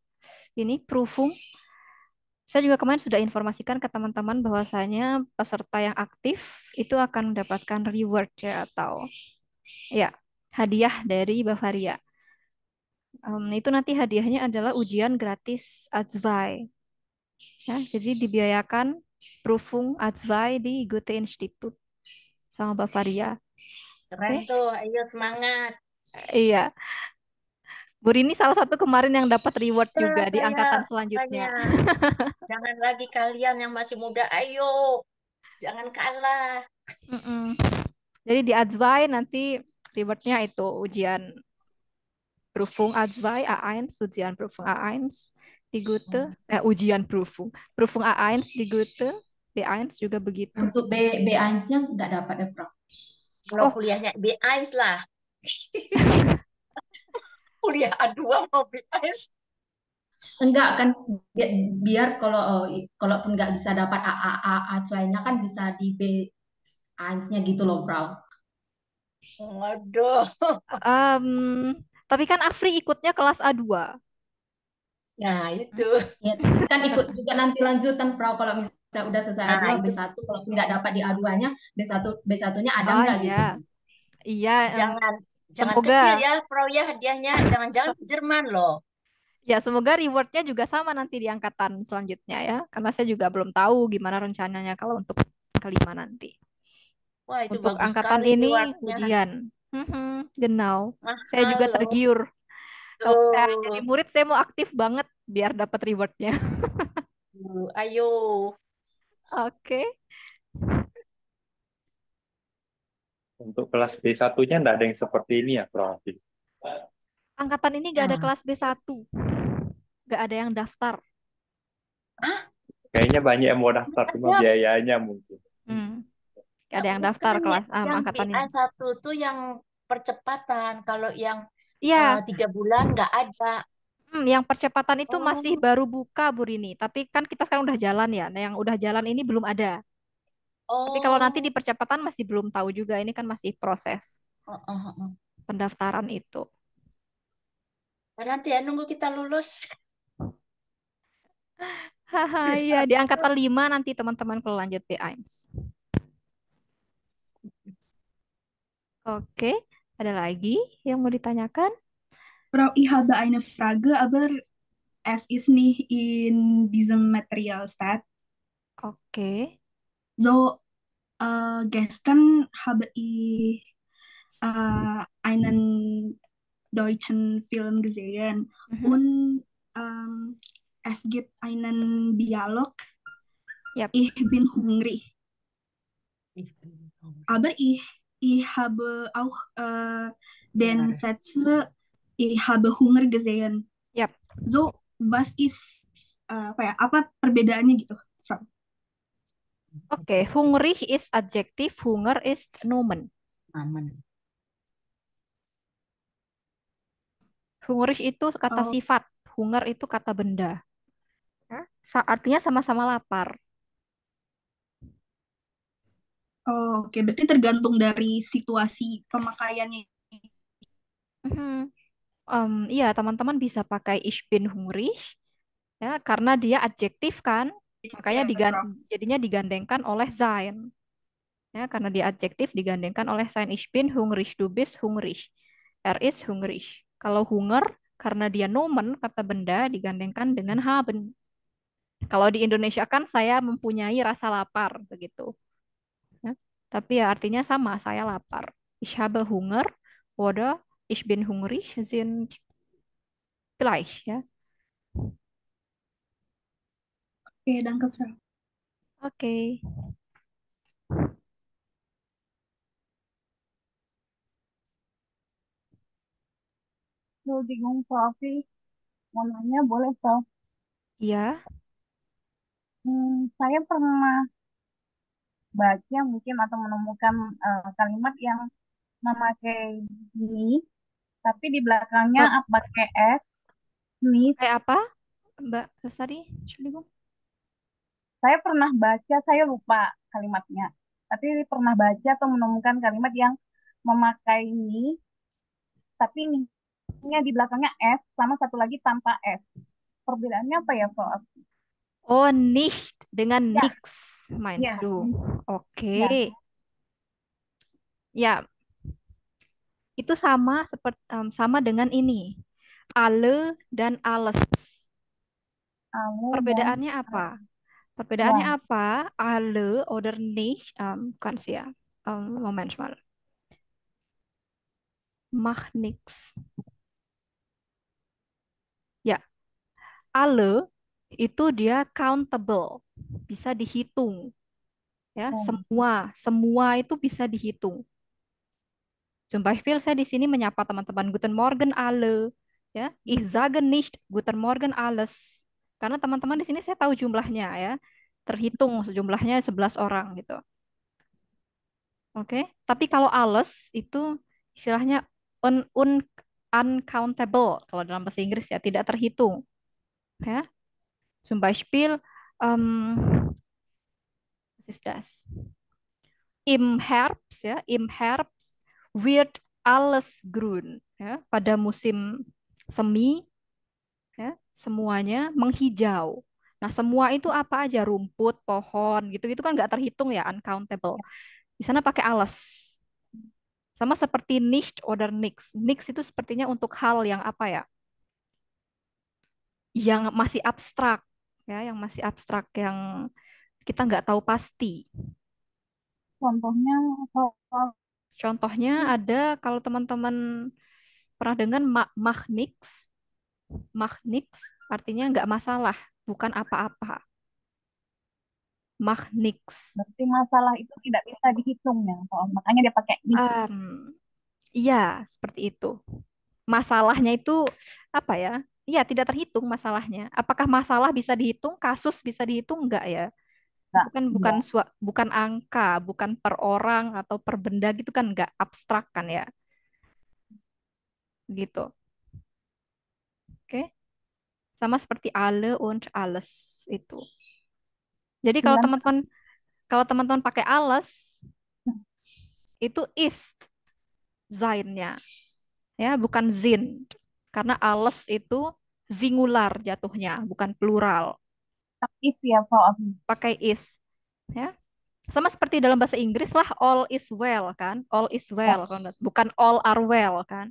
ini Prüfung, Saya juga kemarin sudah informasikan ke teman-teman bahwasanya peserta yang aktif itu akan mendapatkan reward ya atau ya hadiah dari Bavaria. Itu nanti hadiahnya adalah ujian gratis Azwai. Ya, jadi dibiayakan Prüfung Azwai di Goethe Institut sama Bavaria. Keren Oke? tuh, ayo semangat. Iya. Bu Rini salah satu kemarin yang dapat reward Ya, juga di angkatan makanya selanjutnya. jangan lagi kalian yang masih muda, ayo jangan kalah. Mm-mm. Jadi di Azwai nanti rewardnya itu ujian Prüfung Azwai A1, ujian Prüfung A1 di Goethe, ujian Prüfung A1 di Goethe, B1 juga begitu. Untuk B1-nya nggak dapat ya, Prof. Kalau Oh, kuliahnya B1 lah. Kuliah A2 mau B1. Enggak kan biar kalaupun nggak bisa dapat acuannya kan bisa di B1-nya gitu loh, Prof. Waduh. Em, tapi kan Afri ikutnya kelas A2. Nah, itu. Ya, kan ikut juga nanti lanjutan, Prof. Kalau misalnya udah selesai Nah, A2, itu B1, kalau nggak dapat di A2-nya, B1-nya ada Oh nggak gitu. iya, iya. jangan Semoga kecil ya, Pro ya hadiahnya. Jangan-jangan Jerman loh. ya semoga rewardnya juga sama nanti di angkatan selanjutnya ya. Karena saya juga belum tahu gimana rencananya kalau untuk kelima nanti. Wah, itu Untuk bagus angkatan sekali ini rewardnya. ujian. Genau. Saya Mahal juga loh. tergiur. Kalau saya jadi Tuh. murid, saya mau aktif banget biar dapat rewardnya. Ayo. Oke. Untuk kelas B1-nya nggak ada yang seperti ini ya, Prof. Angkatan ini nggak ada Nah. kelas B1. Nggak ada yang daftar. Kayaknya banyak yang mau daftar, cuma Ada. biayanya mungkin. Nggak ada yang daftar Bukan kelas yang angkatan ini. BA1 tuh yang percepatan. Kalau yang Iya, 3 bulan nggak ada. yang percepatan itu masih Oh. baru buka, Bu Rini. Tapi kan kita sekarang udah jalan ya. Nah, yang udah jalan ini belum ada. Tapi kalau nanti di Oh. percepatan masih belum tahu juga. Ini kan masih proses pendaftaran itu. Nanti ya nunggu kita lulus. Haha, iya di angkatan 5 nanti teman-teman kalau lanjut B1. Oke, ada lagi yang mau ditanyakan? Frau, ich habe eine Frage, aber es ist nicht in diesem Materialstat. Oke. So, gestern habe ich einen deutschen Film gesehen und es gibt einen Dialog. Yep. Ich bin hungrig. Aber ich habe auch den Satz, ich habe Hunger gesehen. Yep. So, was ist apa perbedaannya gitu, Frau? Oke, hungrig is adjektif, hunger is nomen. Hungrig itu kata sifat, hunger itu kata benda. Artinya sama-sama lapar. Oh, oke, berarti tergantung dari situasi pemakaiannya. Iya, teman-teman bisa pakai ich bin hungrig, ya, karena dia adjektif kan, makanya jadinya digandengkan oleh sein. Ya, karena dia adjektif digandengkan oleh sein. Ich bin hungrig, du bist hungrig, er ist hungrig. Kalau hunger, karena dia nomen, kata benda, digandengkan dengan haben. Kalau di Indonesia kan saya mempunyai rasa lapar, begitu. Ya, tapi ya artinya sama, saya lapar. Ich habe Hunger oder ich bin hungrig sind gleich, ya. Oke, danke, Frau. Oke. Bingung, Prof. Mau nanya boleh, Prof? Iya. Saya pernah baca mungkin atau menemukan kalimat yang memakai ni, tapi di belakangnya pakai s, ni. Kayak apa, Mbak Lestari? Entschuldigung. Saya pernah baca, saya lupa kalimatnya. Tapi pernah baca atau menemukan kalimat yang memakai ni, tapi ni-nya di belakangnya s, sama satu lagi tanpa s. Perbedaannya apa ya, Prof? Oh, nicht dengan Ya, nix, meinst ya, du? Oke. ya. Ya, itu sama seperti sama dengan ini. Alle dan alles. Ale dan Perbedaannya apa? Perbedaannya ya. apa? Alle oder nicht, bukan sih ya. Moment mal. Mach nix. Ya, alle itu dia countable, bisa dihitung. Ya, Oh, semua itu bisa dihitung. Zum Beispiel saya di sini menyapa teman-teman Guten Morgen alle, ya. Ich sage nicht Guten Morgen alles. Karena teman-teman di sini saya tahu jumlahnya ya. Terhitung sejumlahnya 11 orang gitu. Oke. Tapi kalau alles itu istilahnya uncountable kalau dalam bahasa Inggris ya, tidak terhitung, ya. Zum Beispiel was ist das? Im Herbst ya, im Herbst wird alles grün ya, pada musim semi ya, semuanya menghijau. Nah, semua itu apa aja? Rumput, pohon, gitu-gitu kan nggak terhitung ya, uncountable. Di sana pakai alles. Sama seperti nicht oder nix. Nix itu sepertinya untuk hal yang apa ya? Yang masih abstrak ya, yang masih abstrak, yang kita nggak tahu pasti. contohnya apa? Contohnya ada kalau teman-teman pernah dengar Magnix. Magnix artinya nggak masalah, bukan apa-apa. Magnix. Berarti masalah itu tidak bisa dihitung ya. Makanya dia pakai ini. Iya, seperti itu. Masalahnya itu apa ya? Iya, tidak terhitung masalahnya. Apakah masalah bisa dihitung? Kasus bisa dihitung? Enggak ya. Enggak, Itu kan enggak. bukan angka, bukan per orang atau per benda gitu kan, enggak abstrak kan ya. Gitu. Oke. Sama seperti alle und alles itu. Jadi Bilang kalau teman-teman pakai alles itu ist sein-nya ya, bukan sind. Karena alles itu singular jatuhnya, bukan plural. if ya, Pak. Pakai is ya. Sama seperti dalam bahasa Inggris lah, all is well kan? All is Ya. well kan? Bukan all are well kan?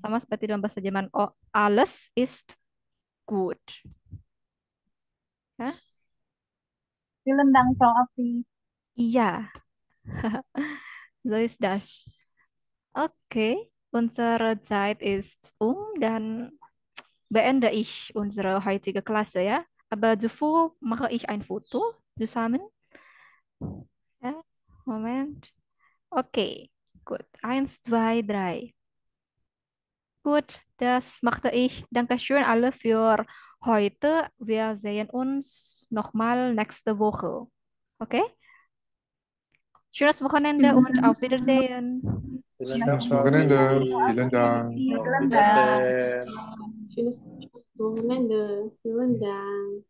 Sama seperti dalam bahasa Jerman, oh, alles ist gut. Ya? Vielen Dank, Frau Afi. Iya. So ist das. Okay, unsere Zeit ist dann beende ich unsere heutige Klasse, ja. Aber zuvor mache ich ein Foto zusammen. Ja, Moment. Okay, gut. Eins, zwei, drei. Gut, das machte ich. Dankeschön alle für heute. Wir sehen uns nochmal nächste Woche. Okay? Schönes Wochenende und auf Wiedersehen. Vielen Schönes Dank, Frau Wochenende. Afi. Vielen Dank. Auf Vielen Dank. Wiedersehen. Schönes Wochenende. Vielen Dank.